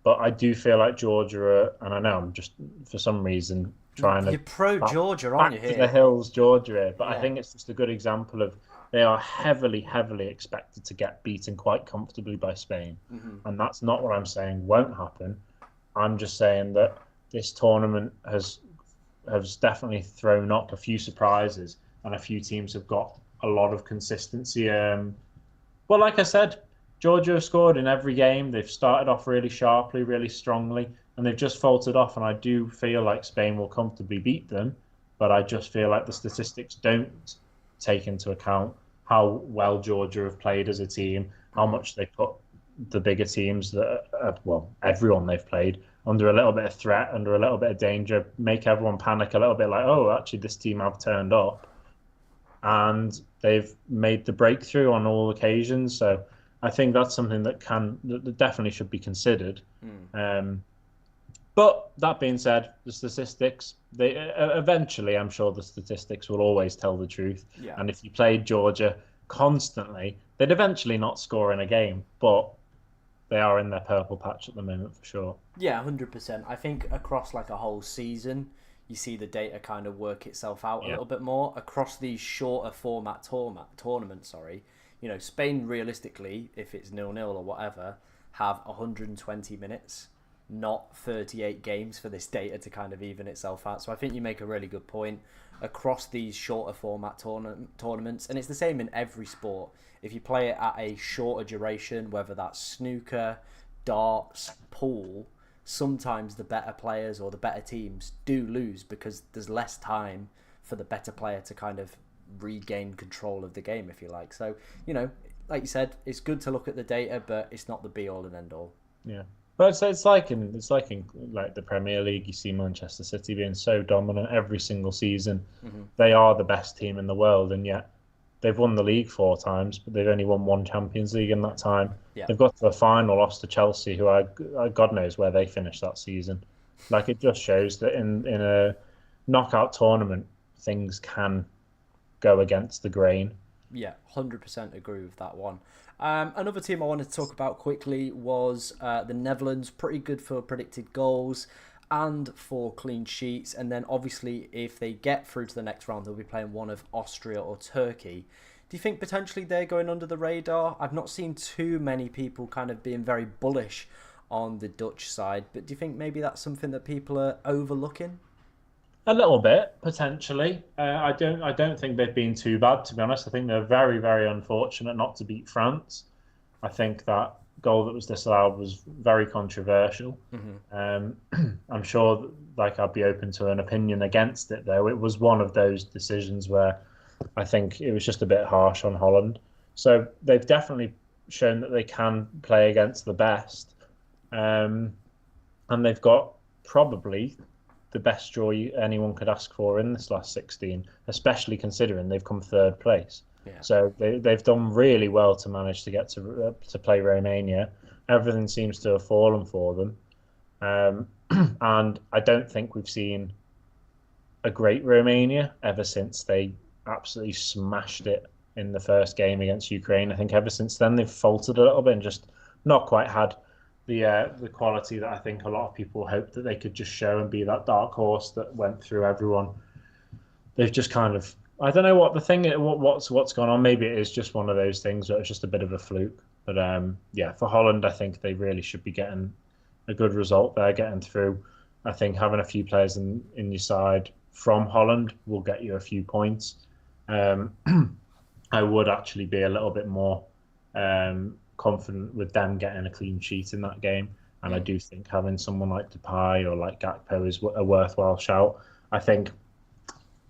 But I do feel like Georgia, and I know I'm just for some reason trying to... You're pro-Georgia, aren't you, here? To the hills, Georgia here. But yeah. I think it's just a good example of they are heavily, heavily expected to get beaten quite comfortably by Spain. And that's not what I'm saying won't happen. I'm just saying that this tournament has definitely thrown up a few surprises, and a few teams have got a lot of consistency. Well, like I said, Georgia have scored in every game. They've started off really sharply, really strongly, and they've just faltered off. And I do feel like Spain will comfortably beat them, but I just feel like the statistics don't take into account how well Georgia have played as a team, how much they put the bigger teams, everyone they've played, under a little bit of threat, under a little bit of danger, make everyone panic a little bit like, oh, actually this team have turned up. And they've made the breakthrough on all occasions. So I think that's something that definitely should be considered. But that being said, the statistics, they eventually, I'm sure the statistics will always tell the truth. Yeah. And if you played Georgia constantly, they'd eventually not score in a game, but they are in their purple patch at the moment for sure. Yeah, 100%. I think across like a whole season, you see the data kind of work itself out a little bit more. Across these shorter format tournaments, Spain realistically, if it's 0-0 or whatever, have 120 minutes, not 38 games for this data to kind of even itself out. So I think you make a really good point. Across these shorter format tournaments, and it's the same in every sport, if you play it at a shorter duration, whether that's snooker, darts, pool, sometimes the better players or the better teams do lose because there's less time for the better player to kind of regain control of the game, if you like. So, like you said, it's good to look at the data, but it's not the be all and end all. Yeah. But it's like in the Premier League, you see Manchester City being so dominant every single season. They are the best team in the world, and yet they've won the league 4 times, but they've only won 1 Champions League in that time. Yeah. They've got to the final, lost to Chelsea, who God knows where they finished that season. Like, it just shows that in a knockout tournament, things can go against the grain. Yeah, 100% agree with that one. Another team I wanted to talk about quickly was the Netherlands. Pretty good for predicted goals and for clean sheets. And then obviously if they get through to the next round, they'll be playing one of Austria or Turkey. Do you think potentially they're going under the radar? I've not seen too many people kind of being very bullish on the Dutch side, but do you think maybe that's something that people are overlooking? A little bit, potentially. I don't think they've been too bad, to be honest. I think they're very, very unfortunate not to beat France. I think that goal that was disallowed was very controversial. I'm sure, I'd be open to an opinion against it, though. It was one of those decisions where I think it was just a bit harsh on Holland. So they've definitely shown that they can play against the best. And they've got probably the best draw anyone could ask for in this last 16, especially considering they've come third place. Yeah. So they've done really well to manage to get to play Romania. Everything seems to have fallen for them. And I don't think we've seen a great Romania ever since they absolutely smashed it in the first game against Ukraine. I think ever since then they've faltered a little bit and just not quite had the quality that I think a lot of people hoped that they could just show and be that dark horse that went through everyone. They've just kind of, I don't know what the thing what's gone on. Maybe it is just one of those things where it's just a bit of a fluke. But yeah, for Holland, I think they really should be getting a good result there, getting through. I think having a few players in your side from Holland will get you a few points. I would actually be a little bit more confident with them getting a clean sheet in that game. And I do think having someone like Depay or like Gakpo is a worthwhile shout. I think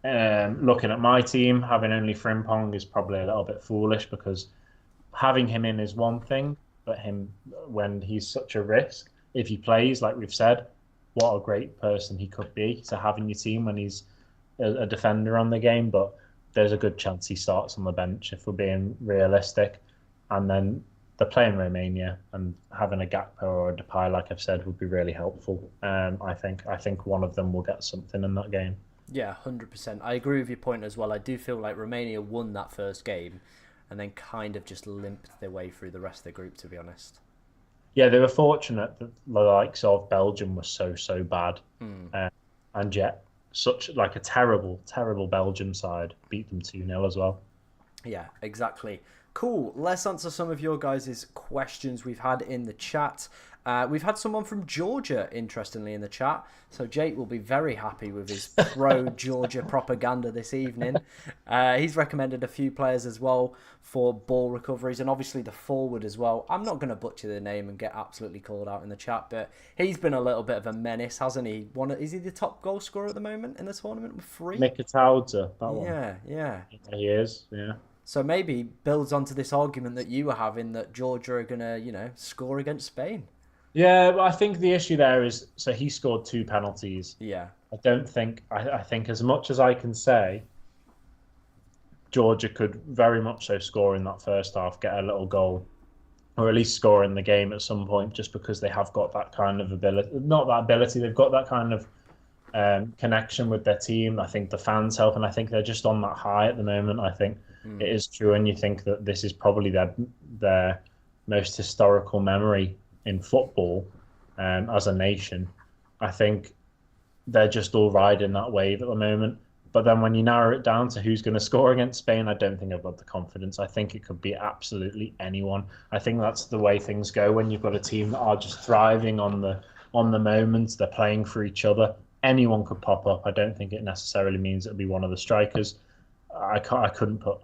looking at my team, having only Frimpong is probably a little bit foolish because having him in is one thing, but him when he's such a risk, if he plays, like we've said, what a great person he could be to have in your team when he's a defender on the game. But there's a good chance he starts on the bench if we're being realistic. And then they're playing Romania, and having a Gakpo or a Depay, like I've said, would be really helpful. I think one of them will get something in that game. Yeah, 100%. I agree with your point as well. I do feel like Romania won that first game and then kind of just limped their way through the rest of the group, to be honest. Yeah, they were fortunate that the likes of Belgium was so bad, and yet such like a terrible Belgium side beat them 2-0 as well. Yeah, exactly. Cool. Let's answer some of your guys' questions we've had in the chat. We've had someone from Georgia, interestingly, in the chat. So Jake will be very happy with his pro-Georgia propaganda this evening. He's recommended a few players as well for ball recoveries, and obviously the forward as well. I'm not going to butcher the name and get absolutely called out in the chat, but he's been a little bit of a menace, hasn't he? Is he the top goal scorer at the moment in the tournament with 3? Mikatauza, that one. Yeah. He is, yeah. So maybe builds onto this argument that you were having that Georgia are going to, score against Spain. Yeah, but I think the issue there is, so he scored 2 penalties. Yeah. I think as much as I can say, Georgia could very much so score in that first half, get a little goal, or at least score in the game at some point, just because they have got that kind of ability. Not that ability, they've got that kind of connection with their team. I think the fans help, and I think they're just on that high at the moment. I think it is true, and you think that this is probably their most historical memory in football as a nation. I think they're just all riding that wave at the moment. But then when you narrow it down to who's going to score against Spain, I don't think I've got the confidence. I think it could be absolutely anyone. I think that's the way things go when you've got a team that are just thriving on the moments. They're playing for each other. Anyone could pop up. I don't think it necessarily means it'll be one of the strikers. I couldn't put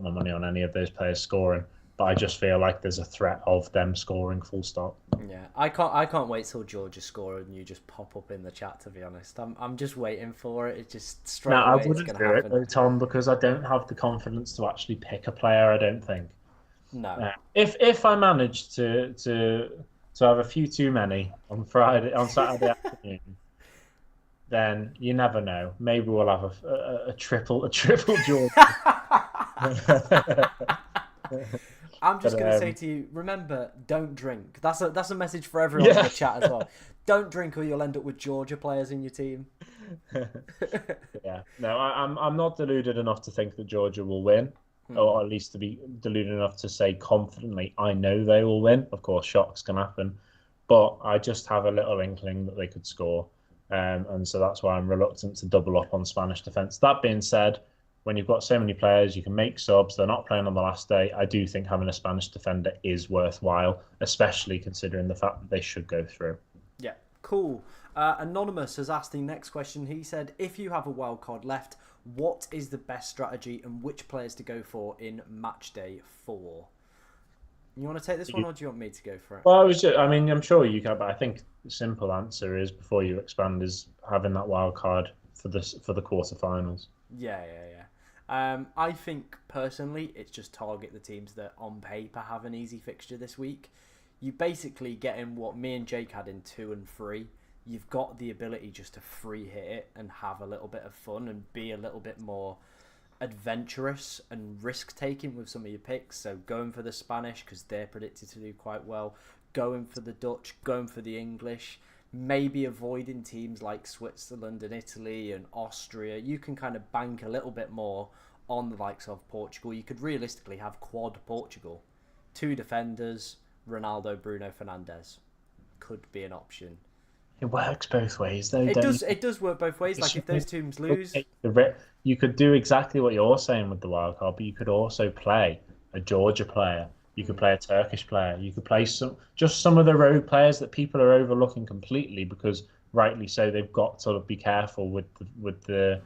my money on any of those players scoring, but I just feel like there's a threat of them scoring full stop. Yeah, I can't wait till Georgia score and you just pop up in the chat, to be honest. I'm just waiting for it. It's just straight away. I it's wouldn't gonna do happen. it though, Tom, because I don't have the confidence to actually pick a player. I don't think. No. If I manage to have a few too many on Saturday afternoon, then you never know. Maybe we'll have a triple Georgia. I'm just going to say to you, remember, don't drink. That's a message for everyone in the chat as well. Don't drink or you'll end up with Georgia players in your team. Yeah. No, I'm not deluded enough to think that Georgia will win, or at least to be deluded enough to say confidently, I know they will win. Of course, shocks can happen. But I just have a little inkling that they could score. And so that's why I'm reluctant to double up on Spanish defence. That being said, when you've got so many players, you can make subs. They're not playing on the last day. I do think having a Spanish defender is worthwhile, especially considering the fact that they should go through. Yeah, cool. Anonymous has asked the next question. He said, if you have a wild card left, what is the best strategy and which players to go for in Matchday 4? You want to take this one or do you want me to go for it? Well, I'm sure you can, but I think the simple answer is, before you expand, is having that wild card for the quarterfinals. Yeah. I think personally it's just target the teams that on paper have an easy fixture this week. You basically get in what me and Jake had in 2 and 3. you've got the ability just to free hit it and have a little bit of fun and be a little bit more adventurous and risk taking with some of your picks. So going for the Spanish because they're predicted to do quite well, going for the Dutch, going for the English, maybe avoiding teams like Switzerland and Italy and Austria. You can kind of bank a little bit more on the likes of Portugal. You could realistically have quad Portugal, 2 defenders, Ronaldo, Bruno Fernandes could be an option. It works both ways, though. It does work both ways. Like if those teams lose, you could do exactly what you're saying with the wild card, but you could also play a Georgia player. You could play a Turkish player. You could play some of the rogue players that people are overlooking completely because, rightly so, they've got to be careful with the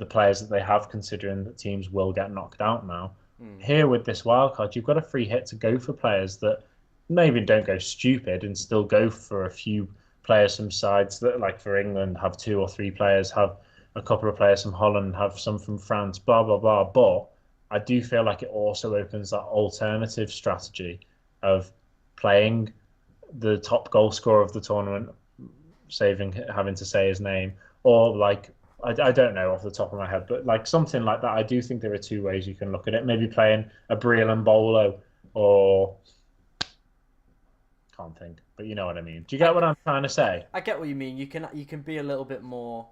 players that they have, considering that teams will get knocked out now. Here with this wild card, you've got a free hit to go for players that maybe don't go stupid and still go for a few players from sides that, like for England, have 2 or 3 players, have a couple of players from Holland, have some from France, blah, blah, blah. But I do feel like it also opens that alternative strategy of playing the top goal scorer of the tournament, having to say his name, or like, I don't know off the top of my head, but like something like that. I do think there are 2 ways you can look at it. Maybe playing a Briel and Bolo, or can't think, but you know what I mean. Do you get what I'm trying to say? I get what you mean. You can be a little bit more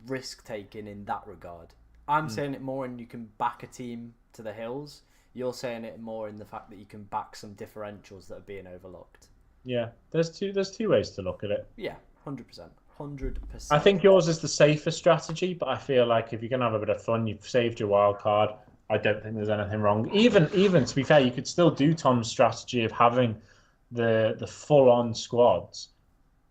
risk taking in that regard. I'm saying it more, and you can back a team to the hills. You're saying it more in the fact that you can back some differentials that are being overlooked. Yeah, there's two ways to look at it. Yeah, 100%. 100%. I think yours is the safer strategy, but I feel like if you're going to have a bit of fun, you've saved your wild card. I don't think there's anything wrong. Even to be fair, you could still do Tom's strategy of having the full-on squads,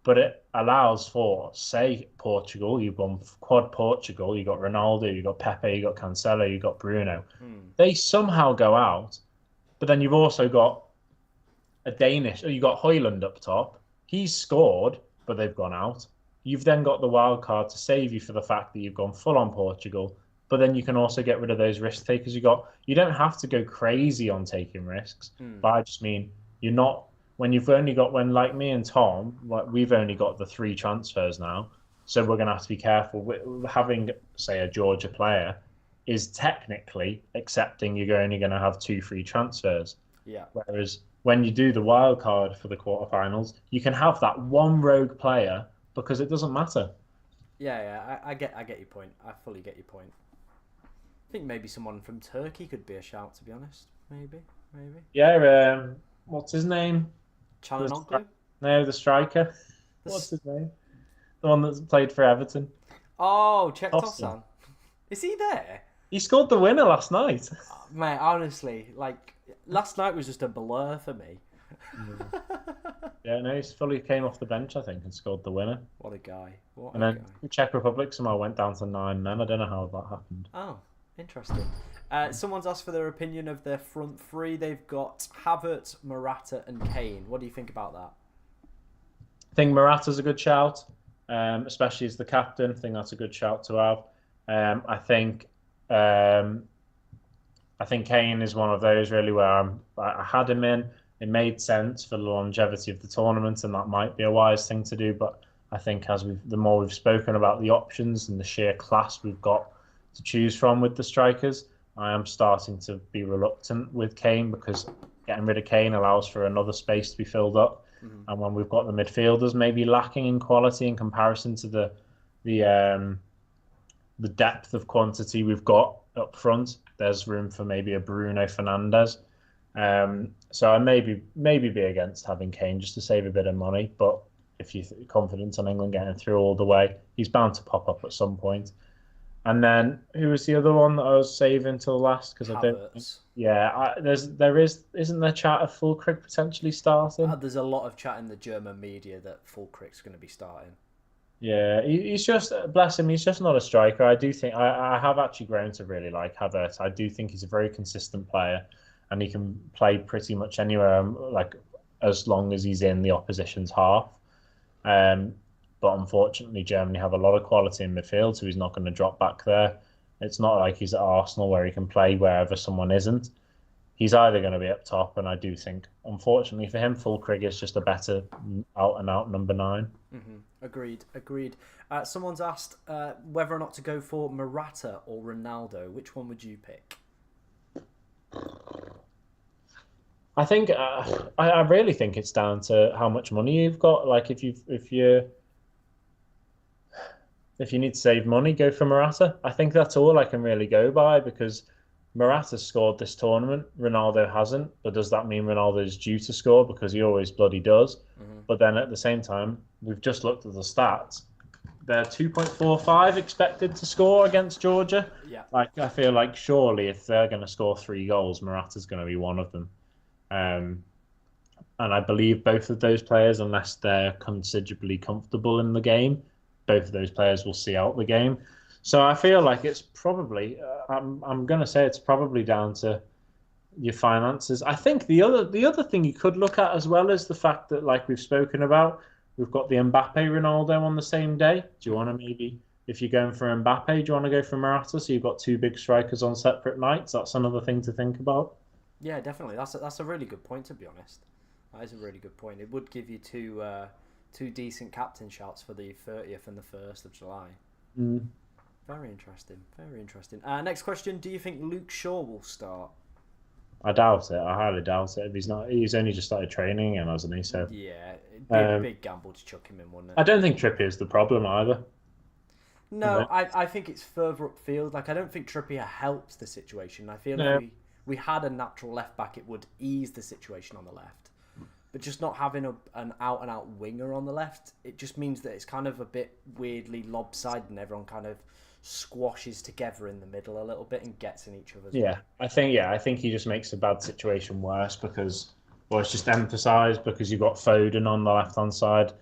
but it allows for, say, Portugal. You've gone quad Portugal. You got Ronaldo, you got Pepe, you got Cancelo, you got Bruno. They somehow go out, but then you've also got a Danish. You got Højlund up top. He's scored, but they've gone out. You've then got the wild card to save you for the fact that you've gone full on Portugal, but then you can also get rid of those risk takers. You don't have to go crazy on taking risks, but I just mean you're not. When like me and Tom, we've only got the 3 transfers now, so we're going to have to be careful. Having, say, a Georgia player is technically accepting you're only going to have 2 free transfers. Yeah. Whereas when you do the wild card for the quarterfinals, you can have that one rogue player because it doesn't matter. Yeah, I get your point. I fully get your point. I think maybe someone from Turkey could be a shout, to be honest. Maybe. Yeah. What's his name? Çalhanoğlu? No, the striker. What's his name? The one that's played for Everton. Oh, Çek Tosun. Is he there? He scored the winner last night. Oh, mate, honestly, like, last night was just a blur for me. Yeah, no, he fully came off the bench, I think, and scored the winner. What a guy. And then Czech Republic somehow went down to 9 men. I don't know how that happened. Oh, interesting. Someone's asked for their opinion of their front 3. They've got Havertz, Morata, and Kane. What do you think about that? I think Morata's a good shout, especially as the captain. I think that's a good shout to have. I think Kane is one of those really where I had him in. It made sense for the longevity of the tournament, and that might be a wise thing to do. But I think the more we've spoken about the options and the sheer class we've got to choose from with the strikers, I am starting to be reluctant with Kane because getting rid of Kane allows for another space to be filled up. And when we've got the midfielders maybe lacking in quality in comparison to the depth of quantity we've got up front, there's room for maybe a Bruno Fernandes. So I maybe be against having Kane just to save a bit of money. But if you're confident on England getting through all the way, he's bound to pop up at some point. And then who was the other one that I was saving till last? Because I don't. Yeah, isn't there chat of Fulkrug potentially starting? There's a lot of chat in the German media that Fulkrug's going to be starting. Yeah, he's just, bless him, he's just not a striker. I do think I have actually grown to really like Havertz. I do think he's a very consistent player, and he can play pretty much anywhere, like as long as he's in the opposition's half. But unfortunately, Germany have a lot of quality in midfield, so he's not going to drop back there. It's not like he's at Arsenal where he can play wherever someone isn't. he's either going to be up top, and I do think, unfortunately for him, Fulkrug is just a better out and out number 9. Agreed. Someone's asked whether or not to go for Morata or Ronaldo. Which one would you pick? I think I really think it's down to how much money you've got. Like if you need to save money, go for Morata. I think that's all I can really go by because Morata scored this tournament. Ronaldo hasn't. But does that mean Ronaldo is due to score? Because he always bloody does. But then at the same time, we've just looked at the stats. They're 2.45 expected to score against Georgia. Yeah. Like I feel like surely if they're going to score 3 goals, Morata's going to be one of them. And I believe both of those players, unless they're considerably comfortable in the game, both of those players will see out the game. So I feel like it's probably, I'm going to say it's probably down to your finances. I think the other thing you could look at as well is the fact that, like we've spoken about, we've got the Mbappe Ronaldo on the same day. Do you want to maybe, if you're going for Mbappe, do you want to go for Morata? So you've got 2 big strikers on separate nights. That's another thing to think about. Yeah, definitely. That's a really good point, to be honest. That is a really good point. It would give you two decent captain shouts for the 30th and the 1st of July. Very interesting. Very interesting. Next question. Do you think Luke Shaw will start? I doubt it. I highly doubt it. If he's not, he's only just started training again, hasn't he? So yeah, big gamble to chuck him in, wouldn't it? I don't think Trippier's the problem either. No, I think it's further upfield. Like I don't think Trippier helps the situation. I feel like we had a natural left back, it would ease the situation on the left. But just not having an out and out winger on the left, it just means that it's kind of a bit weirdly lopsided and everyone kind of squashes together in the middle a little bit and gets in each other's way. I think he just makes a bad situation worse because, well, it's just emphasised because you've got Foden on the left hand side,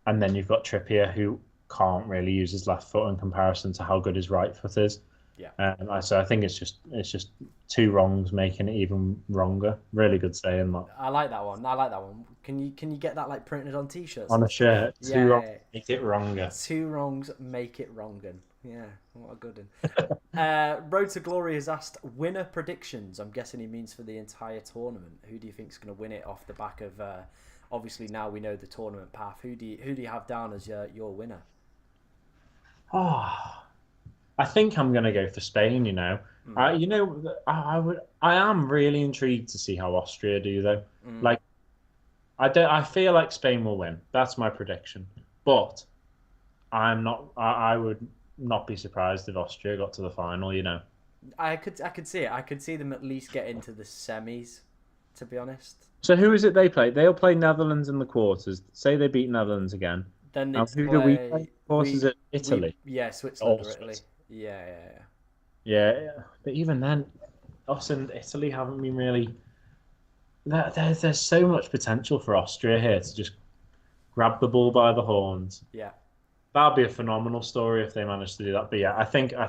and then you've got Trippier who can't really use his left foot in comparison to how good his right foot is. Yeah. So I think it's just 2 wrongs making it even wronger. Really good saying that. I like that one. Can you get that like printed on t-shirts? On a shirt. 2 wrongs make it wronger. 2 wrongs make it wrongen. Yeah, what a good one. Road to Glory has asked winner predictions. I'm guessing he means for the entire tournament. Who do you think is going to win it off the back of? Obviously, now we know the tournament path. Who do you have down as your winner? I think I'm going to go for Spain. I am really intrigued to see how Austria do though. Like, I feel like Spain will win. That's my prediction. But I'm not. I would not be surprised if Austria got to the final. I could see it. I could see them at least get into the semis. To be honest. So who is it they play? They'll play Netherlands in the quarters. Say they beat Netherlands again. Then who do we play? Of course, is it Italy? Switzerland or Italy. Yeah. But even then, us and Italy haven't been really. There's so much potential for Austria here to just grab the bull by the horns. Yeah. That'd be a phenomenal story if they managed to do that. But yeah, I think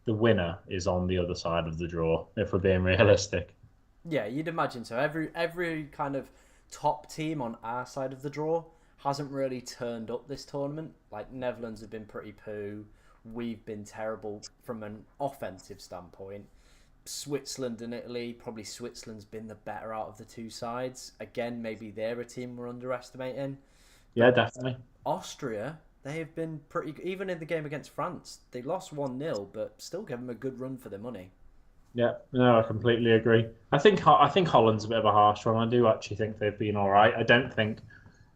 the winner is on the other side of the draw. If we're being realistic. Yeah, you'd imagine so. Every kind of top team on our side of the draw hasn't really turned up this tournament. Like Netherlands have been pretty poo. We've been terrible from an offensive standpoint. Switzerland and Italy, probably Switzerland's been the better out of the 2 sides. Again, maybe they're a team we're underestimating. Yeah, definitely. Austria, they have been pretty. Even in the game against France, they lost 1-0, but still give them a good run for their money. Yeah, no, I completely agree. I think Holland's a bit of a harsh one. I do actually think they've been all right. I don't think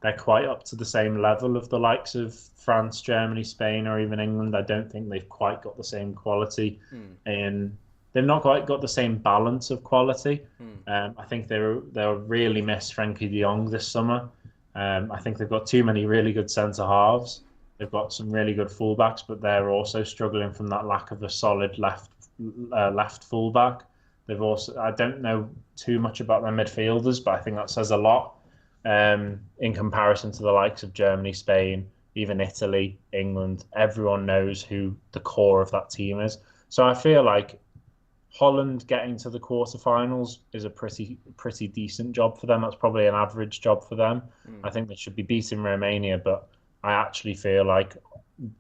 they're quite up to the same level of the likes of France, Germany, Spain, or even England. I don't think they've quite got the same quality, and they've not quite got the same balance of quality. I think they'll really miss Frankie de Jong this summer. I think they've got too many really good centre halves. They've got some really good fullbacks, but they're also struggling from that lack of a solid left fullback. I don't know too much about their midfielders, but I think that says a lot in comparison to the likes of Germany, Spain, even Italy, England. Everyone knows who the core of that team is. So I feel like Holland getting to the quarterfinals is a pretty decent job for them. That's probably an average job for them. I think they should be beating Romania, but I actually feel like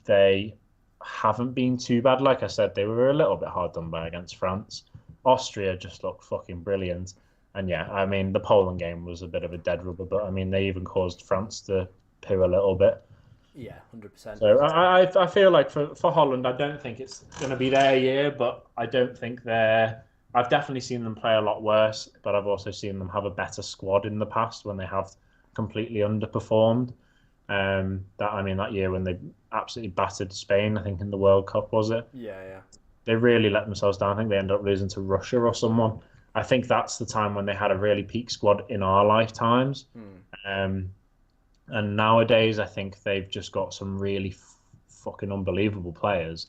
they haven't been too bad. Like I said, they were a little bit hard done by against France. Austria just looked fucking brilliant. And yeah, I mean, the Poland game was a bit of a dead rubber, but I mean, they even caused France to poo a little bit. Yeah, 100%. So I feel like for Holland, I don't think it's going to be their year, but I don't think they're. I've definitely seen them play a lot worse, but I've also seen them have a better squad in the past when they have completely underperformed. That year when they absolutely battered Spain, I think in the World Cup was it? Yeah, yeah. They really let themselves down. I think they ended up losing to Russia or someone. I think that's the time when they had a really peak squad in our lifetimes. Um, and nowadays, I think they've just got some really fucking unbelievable players,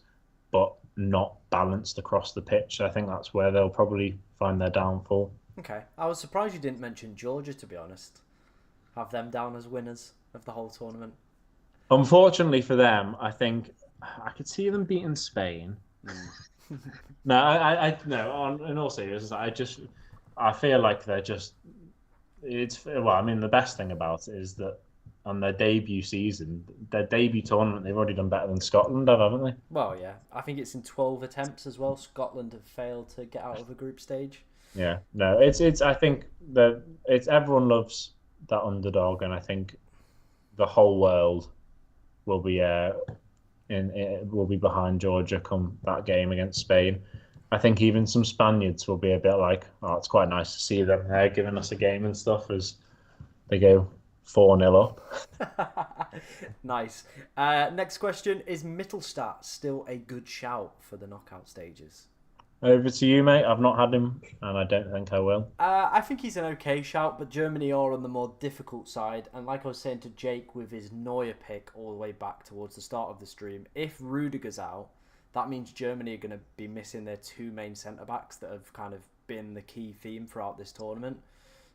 but not balanced across the pitch. I think that's where they'll probably find their downfall. Okay. I was surprised you didn't mention Georgia, to be honest. Have them down as winners of the whole tournament. Unfortunately for them, I think I could see them beating Spain. No, no. In all seriousness, I feel like they're just. It's well, I mean, the best thing about it is that on their debut season, their debut tournament, they've already done better than Scotland, haven't they? Well, yeah. I think it's in 12 attempts as well. Scotland have failed to get out of the group stage. Yeah, no, it's. I think that it's everyone loves that underdog, and I think the whole world will be will be behind Georgia come that game against Spain. I think even some Spaniards will be a bit like, oh, it's quite nice to see them there giving us a game and stuff as they go 4-0 up. Nice. Next question. Is Mittelstadt still a good shout for the knockout stages? Over to you, mate. I've not had him, and I don't think I will. I think he's an okay shout, but Germany are on the more difficult side. And like I was saying to Jake with his Neuer pick all the way back towards the start of the stream, if Rudiger's out, that means Germany are going to be missing their two main centre-backs that have kind of been the key theme throughout this tournament.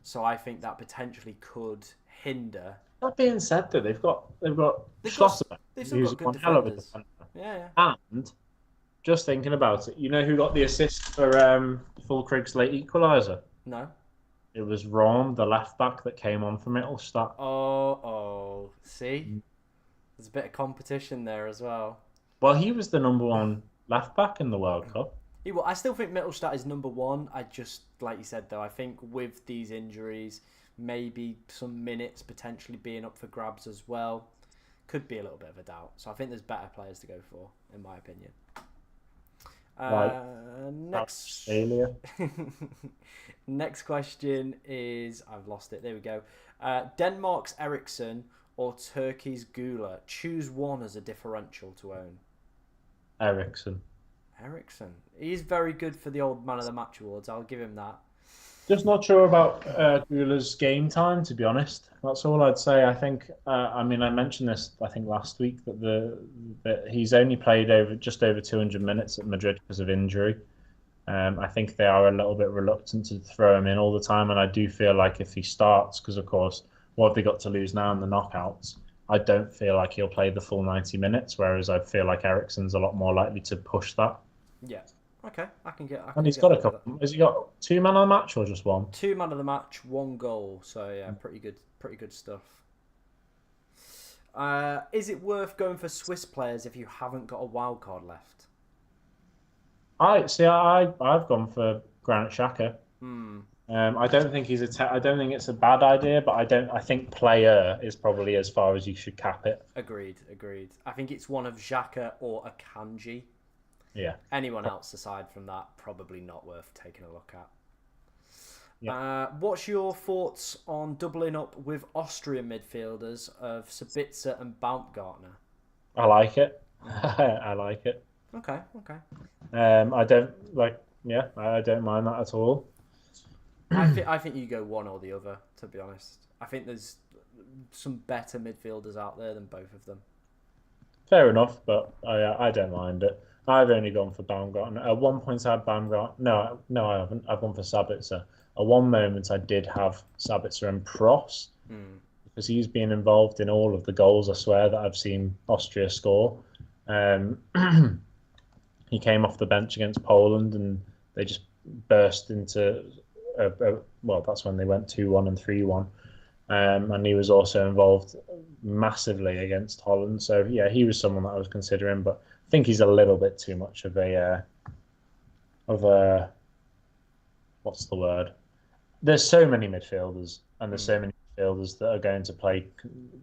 So I think that potentially could hinder. That being said, though, they've got Schlotterbeck, They've still who's got good one hell of a defenders. defender. Yeah, yeah. And just thinking about it, you know who got the assist for Fulkrig's late equaliser? No. It was Rom, the left back that came on for Mittelstadt. Oh. See? There's a bit of competition there as well. Well, he was the number one left back in the World Cup. I still think Mittelstadt is number one. I just, like you said, though, I think with these injuries, maybe some minutes potentially being up for grabs as well, could be a little bit of a doubt. So I think there's better players to go for, in my opinion. Next. Australia. Next question is, I've lost it. There we go. Denmark's Eriksson or Turkey's Gula? Choose one as a differential to own. Eriksson. He's very good for the old man of the match awards. I'll give him that. Just not sure about Gula's game time, to be honest. That's all I'd say. I think. I mentioned this. I think last week that he's only played just over 200 minutes at Madrid because of injury. I think they are a little bit reluctant to throw him in all the time, and I do feel like if he starts, because of course, what have they got to lose now in the knockouts? I don't feel like he'll play the full 90 minutes, whereas I feel like Eriksson's a lot more likely to push that. Yeah. Okay, I can get. And he's got a couple. Has he got 2 man of the match or just one? 2 man of the match, 1 goal. So yeah, pretty good stuff. Is it worth going for Swiss players if you haven't got a wild card left? I've gone for Granit Xhaka. I don't think I don't think it's a bad idea, but I think player is probably as far as you should cap it. Agreed. I think it's one of Xhaka or a Kanji. Yeah. Anyone else aside from that, probably not worth taking a look at. Yeah. What's your thoughts on doubling up with Austrian midfielders of Sabitzer and Baumgartner? I like it. I like it. Okay. I don't I don't mind that at all. I think you go one or the other, to be honest. I think there's some better midfielders out there than both of them. Fair enough, but I don't mind it. I've only gone for Baumgartner. At one point I had Baumgartner. No, I haven't. I've gone for Sabitzer. At one moment I did have Sabitzer and Pross because he's been involved in all of the goals, I swear, that I've seen Austria score. He came off the bench against Poland and they just burst into that's when they went 2-1 and 3-1. And he was also involved massively against Holland. So yeah, he was someone that I was considering, but I think he's a little bit too much of a what's the word? There's so many midfielders, and there's Mm, so many midfielders that are going to play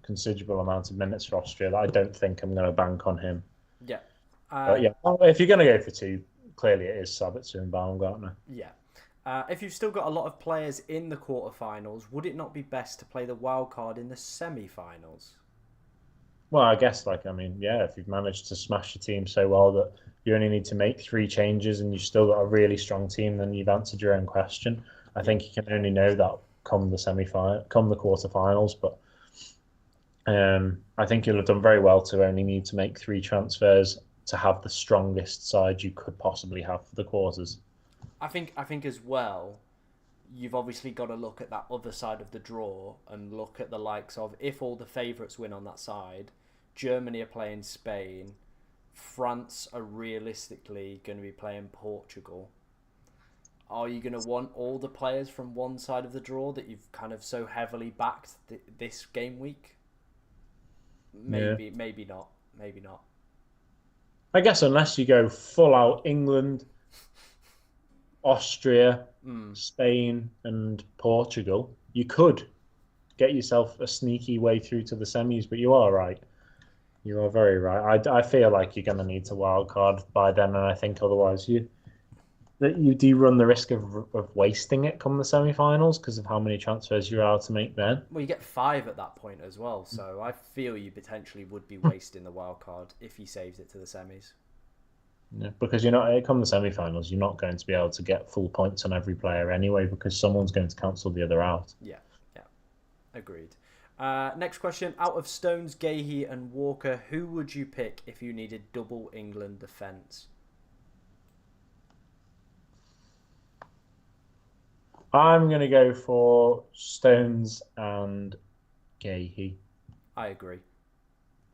considerable amount of minutes for Austria that I don't think I'm going to bank on him. yeah. But Uh, yeah, if you're going to go for two, clearly it is Sabitzer and Baumgartner. yeah. If you've still got a lot of players in the quarterfinals, would it not be best to play the wild card in the semi-finals? Well, I guess, I mean, yeah, if you've managed to smash your team so well that you only need to make three changes and you've still got a really strong team, then you've answered your own question. I Yeah. think you can only know that come the semi-final, come the quarterfinals, but I think you'll have done very well to only need to make three transfers to have the strongest side you could possibly have for the quarters. I think as well, you've obviously got to look at that other side of the draw and look at the likes of if all the favourites win on that side, Germany are playing Spain, France are realistically going to be playing Portugal. Are you going to want all the players from one side of the draw that you've kind of so heavily backed this game week? Yeah. Maybe not. Maybe not. I guess unless you go full out England, Austria, Mm. Spain, and Portugal, you could get yourself a sneaky way through to the semis, but you are right. You are very right. I feel like you're going to need to wild card by then, and I think otherwise you do run the risk of wasting it come the semi-finals because of how many transfers you're allowed to make then. Well, you get five at that point as well, so I feel you potentially would be wasting the wild card if he saves it to the semis. Yeah, because you're not come the semi-finals, you're not going to be able to get full points on every player anyway because someone's going to cancel the other out. Yeah, yeah, agreed. Next question: out of Stones, Gahey, and Walker, who would you pick if you needed double England defence? I'm going to go for Stones and Gahey. I agree.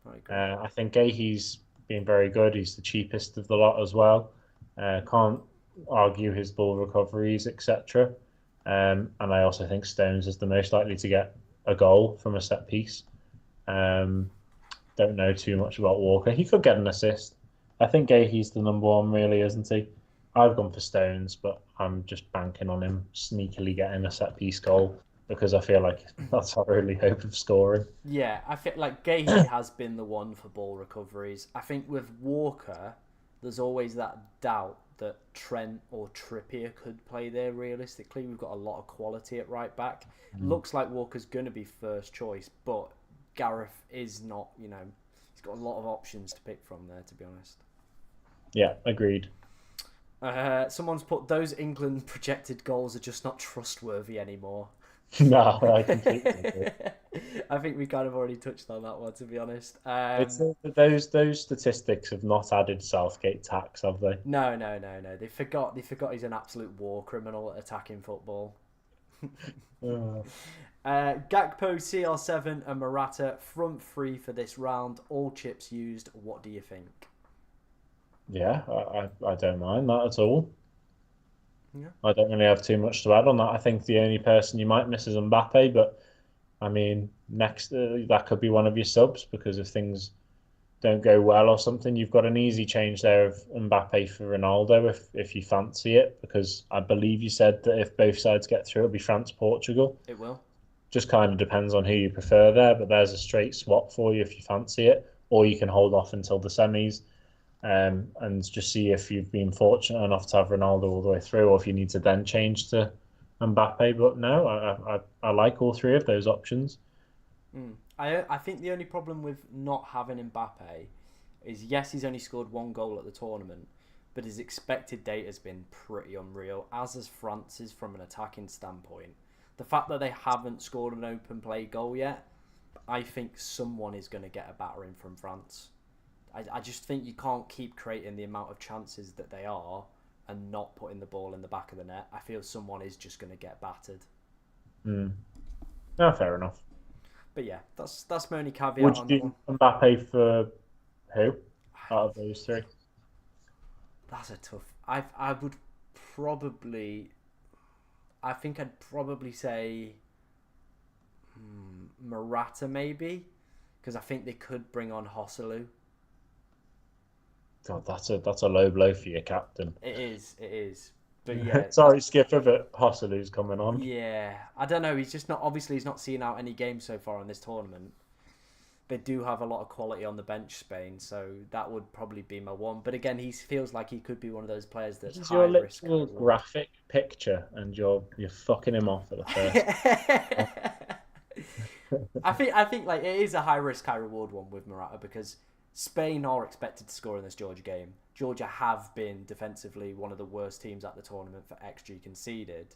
I agree. I think Gahey's been very good. He's the cheapest of the lot as well. Can't argue his ball recoveries, etc. And I also think Stones is the most likely to get a goal from a set piece. Um, don't know too much about Walker. He could get an assist. I think Gahey's the number one, really, isn't he? I've gone for Stones, but I'm just banking on him sneakily getting a set piece goal because I feel like that's our only hope of scoring. Yeah, I feel like Gahey has been the one for ball recoveries. I think with Walker, there's always that doubt that Trent or Trippier could play there realistically. We've got a lot of quality at right back. Looks like Walker's going to be first choice, but Gareth is not, he's got a lot of options to pick from there, to be honest. Yeah, agreed. Someone's put those England projected goals are just not trustworthy anymore. No, I completely agree. I think we kind of already touched on that one, to be honest. It's those statistics have not added Southgate tax, have they? No, no, no, no. They forgot. They forgot he's an absolute war criminal at attacking football. Uh, Gakpo, CR7, and Morata front three for this round. All chips used. What do you think? yeah, I don't mind that at all. Yeah. I don't really have too much to add on that. I think the only person you might miss is Mbappe, but I mean, next that could be one of your subs because if things don't go well or something, you've got an easy change there of Mbappe for Ronaldo if you fancy it. Because I believe you said that if both sides get through, it'll be France Portugal. It will. Just kind of depends on who you prefer there, but there's a straight swap for you if you fancy it, or you can hold off until the semis and just see if you've been fortunate enough to have Ronaldo all the way through, or if you need to then change to Mbappe. But no, I like all three of those options. I think the only problem with not having Mbappe is yes, he's only scored one goal at the tournament, but his expected data has been pretty unreal, as has France's from an attacking standpoint. The fact that they haven't scored an open play goal yet, I think someone is going to get a battering from France. I just think you can't keep creating the amount of chances that they are and not putting the ball in the back of the net. I feel someone is just going to get battered. Mm. No, fair enough. But yeah, that's my only caveat Would on you that one. do Mbappe for who out of those three? That's a tough. I would probably. I think I'd probably say Morata maybe, because I think they could bring on Hosselu. God, that's a low blow for your captain. It is. It is. But yeah, Sorry, Skipper, but Hossalu's coming on. yeah, I don't know. He's just not obviously he's not seen out any games so far in this tournament. They do have a lot of quality on the bench, Spain, so that would probably be my one. But again, he feels like he could be one of those players that's He's high your risk, high literal reward. graphic picture, and you're fucking him off at the first. I think like it is a high risk, high reward one with Morata because Spain are expected to score in this Georgia game. Georgia have been defensively one of the worst teams at the tournament for XG conceded.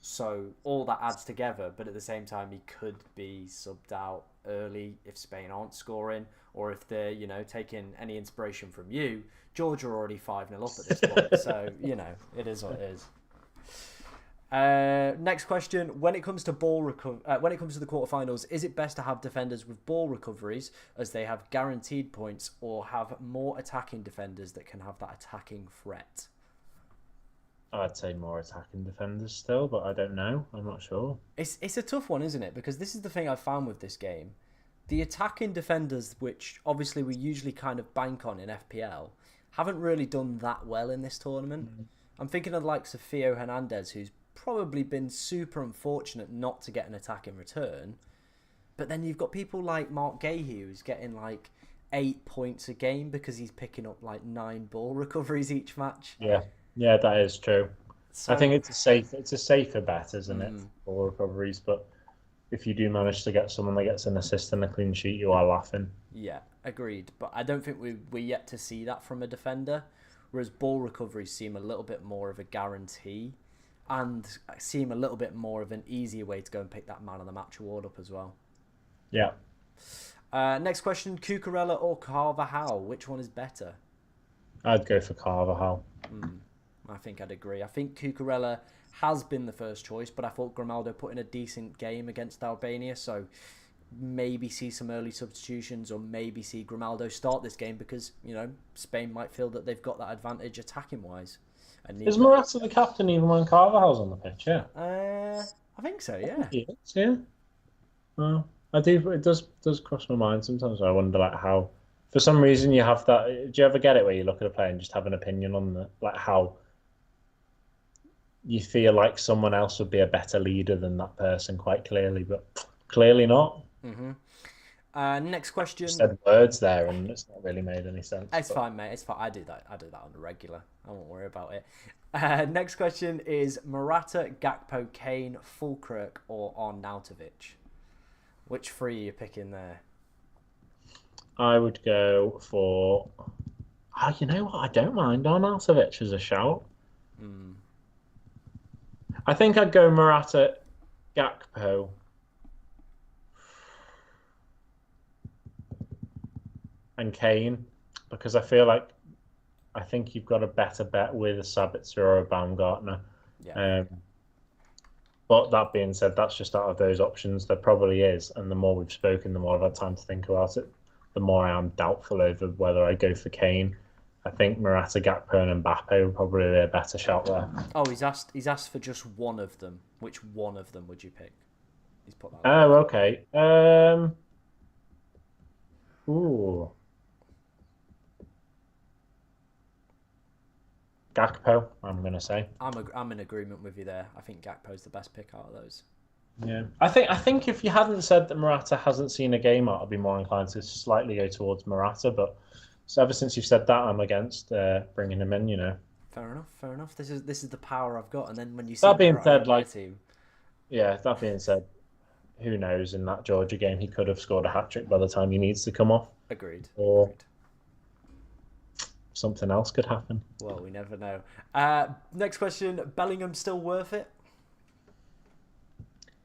So all that adds together, but at the same time, he could be subbed out early if Spain aren't scoring, or if they're taking any inspiration from you. Georgia are already 5-0 up at this point, so it is what it is. Next question: when it comes to when it comes to the quarterfinals, is it best to have defenders with ball recoveries as they have guaranteed points, or have more attacking defenders that can have that attacking threat? I'd say more attacking defenders still, but I don't know. I'm not sure. It's a tough one, isn't it? Because this is the thing I've found with this game. The attacking defenders, which obviously we usually kind of bank on in FPL, haven't really done that well in this tournament. I'm thinking of the likes of Theo Hernandez, who's probably been super unfortunate not to get an attack in return. But then you've got people like Mark Gahey, who's getting like 8 points a game because he's picking up like 9 ball recoveries each match. Yeah, yeah, that is true. So, I think it's a safer bet, isn't it, for recoveries? But if you do manage to get someone that gets an assist and a clean sheet, you are laughing. yeah, agreed. But I don't think we're yet to see that from a defender. Whereas ball recoveries seem a little bit more of a guarantee and seem a little bit more of an easier way to go and pick that man of the match award up as well. Yeah. Next question, Cucurella or Carvajal? Which one is better? I'd go for Carvajal. I think I'd agree. I think Cucurella has been the first choice, but I thought Grimaldo put in a decent game against Albania, so maybe see some early substitutions or maybe see Grimaldo start this game because, Spain might feel that they've got that advantage attacking-wise. Is Morata the captain even when Carvajal's on the pitch? Yeah. I think so, yeah. He is, yeah. Well, I do. It does cross my mind sometimes. I wonder how. For some reason, you have that. Do you ever get it where you look at a player and just have an opinion on how you feel like someone else would be a better leader than that person quite clearly, but clearly not. Next question. You said words there, and it's not really made any sense. It's fine, mate. It's fine. I do that on the regular. I won't worry about it. Next question is Morata, Gakpo, Kane, Fulkirk, or Arnautovic? Which three are you picking there? I would go for. Oh, you know what? I don't mind Arnautovic as a shout. I think I'd go Morata, Gakpo. And Kane, because I think you've got a better bet with a Sabitzer or a Baumgartner. Yeah. But that being said, that's just out of those options. There probably is, and the more we've spoken, the more I've had time to think about it. The more I am doubtful over whether I go for Kane. I think Morata, Gakpo, and Mbappe would probably be a better shout there. Oh, he's asked for just one of them. Which one of them would you pick? He's put that. Oh, okay. Ooh. Gakpo, I'm going to say. I'm in agreement with you there. I think Gakpo's the best pick out of those. Yeah, I think if you hadn't said that Morata hasn't seen a game out, I'd be more inclined to slightly go towards Morata. But ever since you've said that, I'm against bringing him in. Fair enough. This is the power I've got. And then when you see that being said, team, that being said, who knows? In that Georgia game, he could have scored a hat trick by the time he needs to come off. Agreed. Or something else could happen. Well, we never know. Next question: Bellingham still worth it?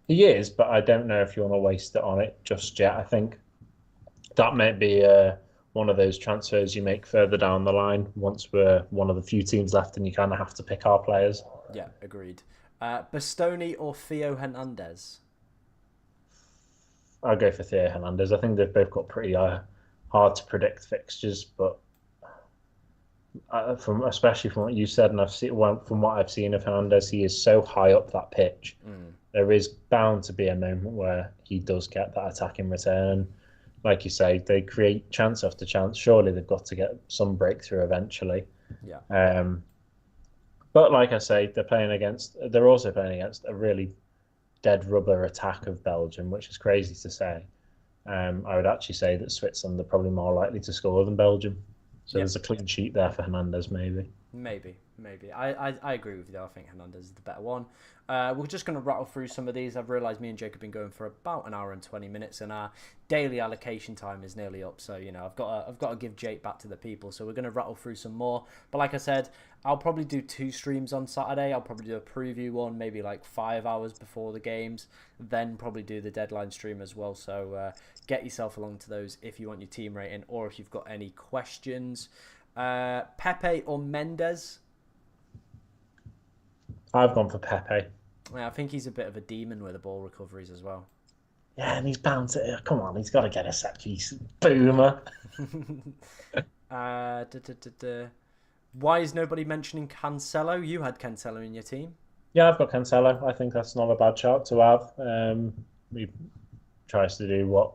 He is, but I don't know if you want to waste it on it just yet. I think that might be one of those transfers you make further down the line once we're one of the few teams left and you kind of have to pick our players. Yeah, agreed. Bastoni or Theo Hernandez? I'll go for Theo Hernandez. I think they've both got pretty hard to predict fixtures, but especially from what you said, and from what I've seen of Hernandez, he is so high up that pitch. There is bound to be a moment where he does get that attacking return. Like you say, they create chance after chance. Surely they've got to get some breakthrough eventually. Yeah. But like I say, they're also playing against a really dead rubber attack of Belgium, which is crazy to say. I would actually say that Switzerland are probably more likely to score than Belgium. So Yeah, there's a clean sheet there for Hernandez, maybe. maybe. I agree with you though. I think Hernandez is the better one. We're just going to rattle through some of these. I've realised me and Jake have been going for about an hour and 20 minutes, and our daily allocation time is nearly up. So I've got to give Jake back to the people. So we're going to rattle through some more. But like I said, I'll probably do 2 streams on Saturday. I'll probably do a preview one, maybe like 5 hours before the games. Then probably do the deadline stream as well. So get yourself along to those if you want your team rating or if you've got any questions. Pepe or Mendes? I've gone for Pepe. Yeah, I think he's a bit of a demon with the ball recoveries as well. Yeah, and he's bound to. Come on, he's got to get a set piece. Boomer. uh, da, da, da, da. Why is nobody mentioning Cancelo? You had Cancelo in your team. Yeah, I've got Cancelo. I think that's not a bad shout to have. He tries to do what?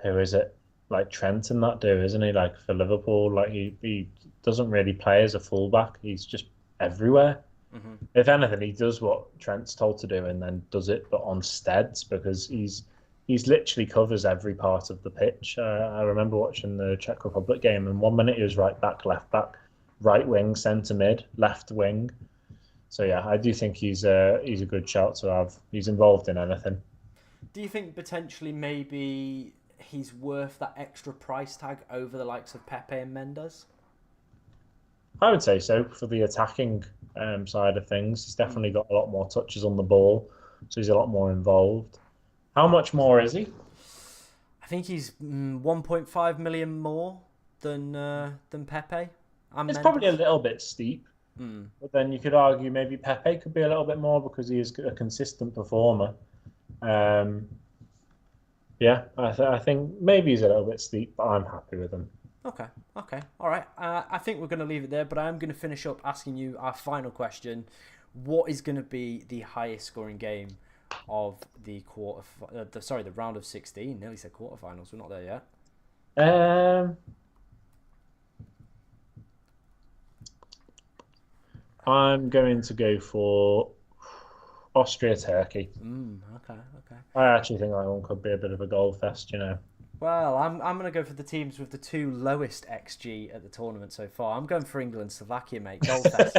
Who is it? Like Trent and that do, isn't he? Like for Liverpool, like he doesn't really play as a fullback. He's just everywhere. Mm-hmm. If anything, he does what Trent's told to do and then does it, but on steads because he's literally covers every part of the pitch. I remember watching the Czech Republic game, and 1 minute he was right back, left back, right wing, centre mid, left wing. So yeah, I do think he's a good shout to have. He's involved in anything. Do you think potentially maybe he's worth that extra price tag over the likes of Pepe and Mendes? I would say so for the attacking side of things. He's definitely got a lot more touches on the ball, so he's a lot more involved. How much more is he? I think he's 1.5 million more than Pepe. And It's Mendes. probably a little bit steep, Mm. but then you could argue maybe Pepe could be a little bit more because he is a consistent performer. Yeah, I think maybe he's a little bit steep, but I'm happy with him. Okay, all right. I think we're going to leave it there, but I am going to finish up asking you our final question. What is going to be the highest scoring game of the the round of 16? Nearly said quarterfinals. We're not there yet. I'm going to go for Austria-Turkey. Okay. I actually think that one could be a bit of a goal fest, you know. Well, I'm going to go for the teams with the 2 lowest XG at the tournament so far. I'm going for England, Slovakia, mate. Goal fest.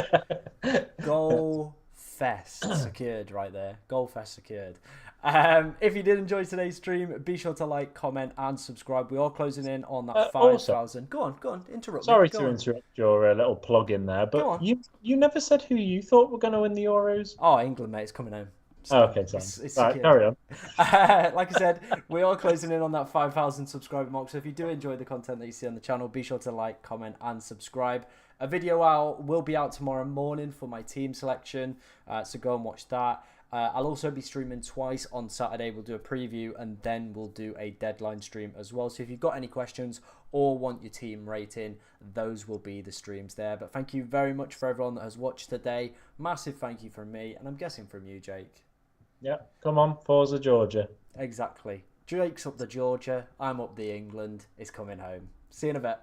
Goal fest secured right there. Goal fest secured. If you did enjoy today's stream, be sure to like, comment, and subscribe. We are closing in on that 5,000. Go on, interrupt me. Sorry to interrupt your little plug in there, but you never said who you thought were going to win the Euros. Oh, England, mate, it's coming home. So okay, so it's right, carry on. Like I said, we are closing in on that 5,000 subscriber mark. So if you do enjoy the content that you see on the channel, be sure to like, comment, and subscribe. A video will be out tomorrow morning for my team selection, so go and watch that. I'll also be streaming twice on Saturday. We'll do a preview and then we'll do a deadline stream as well. So if you've got any questions or want your team rating, those will be the streams there. But thank you very much for everyone that has watched today. Massive thank you from me, and I'm guessing from you, Jake. Yeah, come on, Forza Georgia. Exactly. Jake's up the Georgia. I'm up the England. It's coming home. See you in a bit.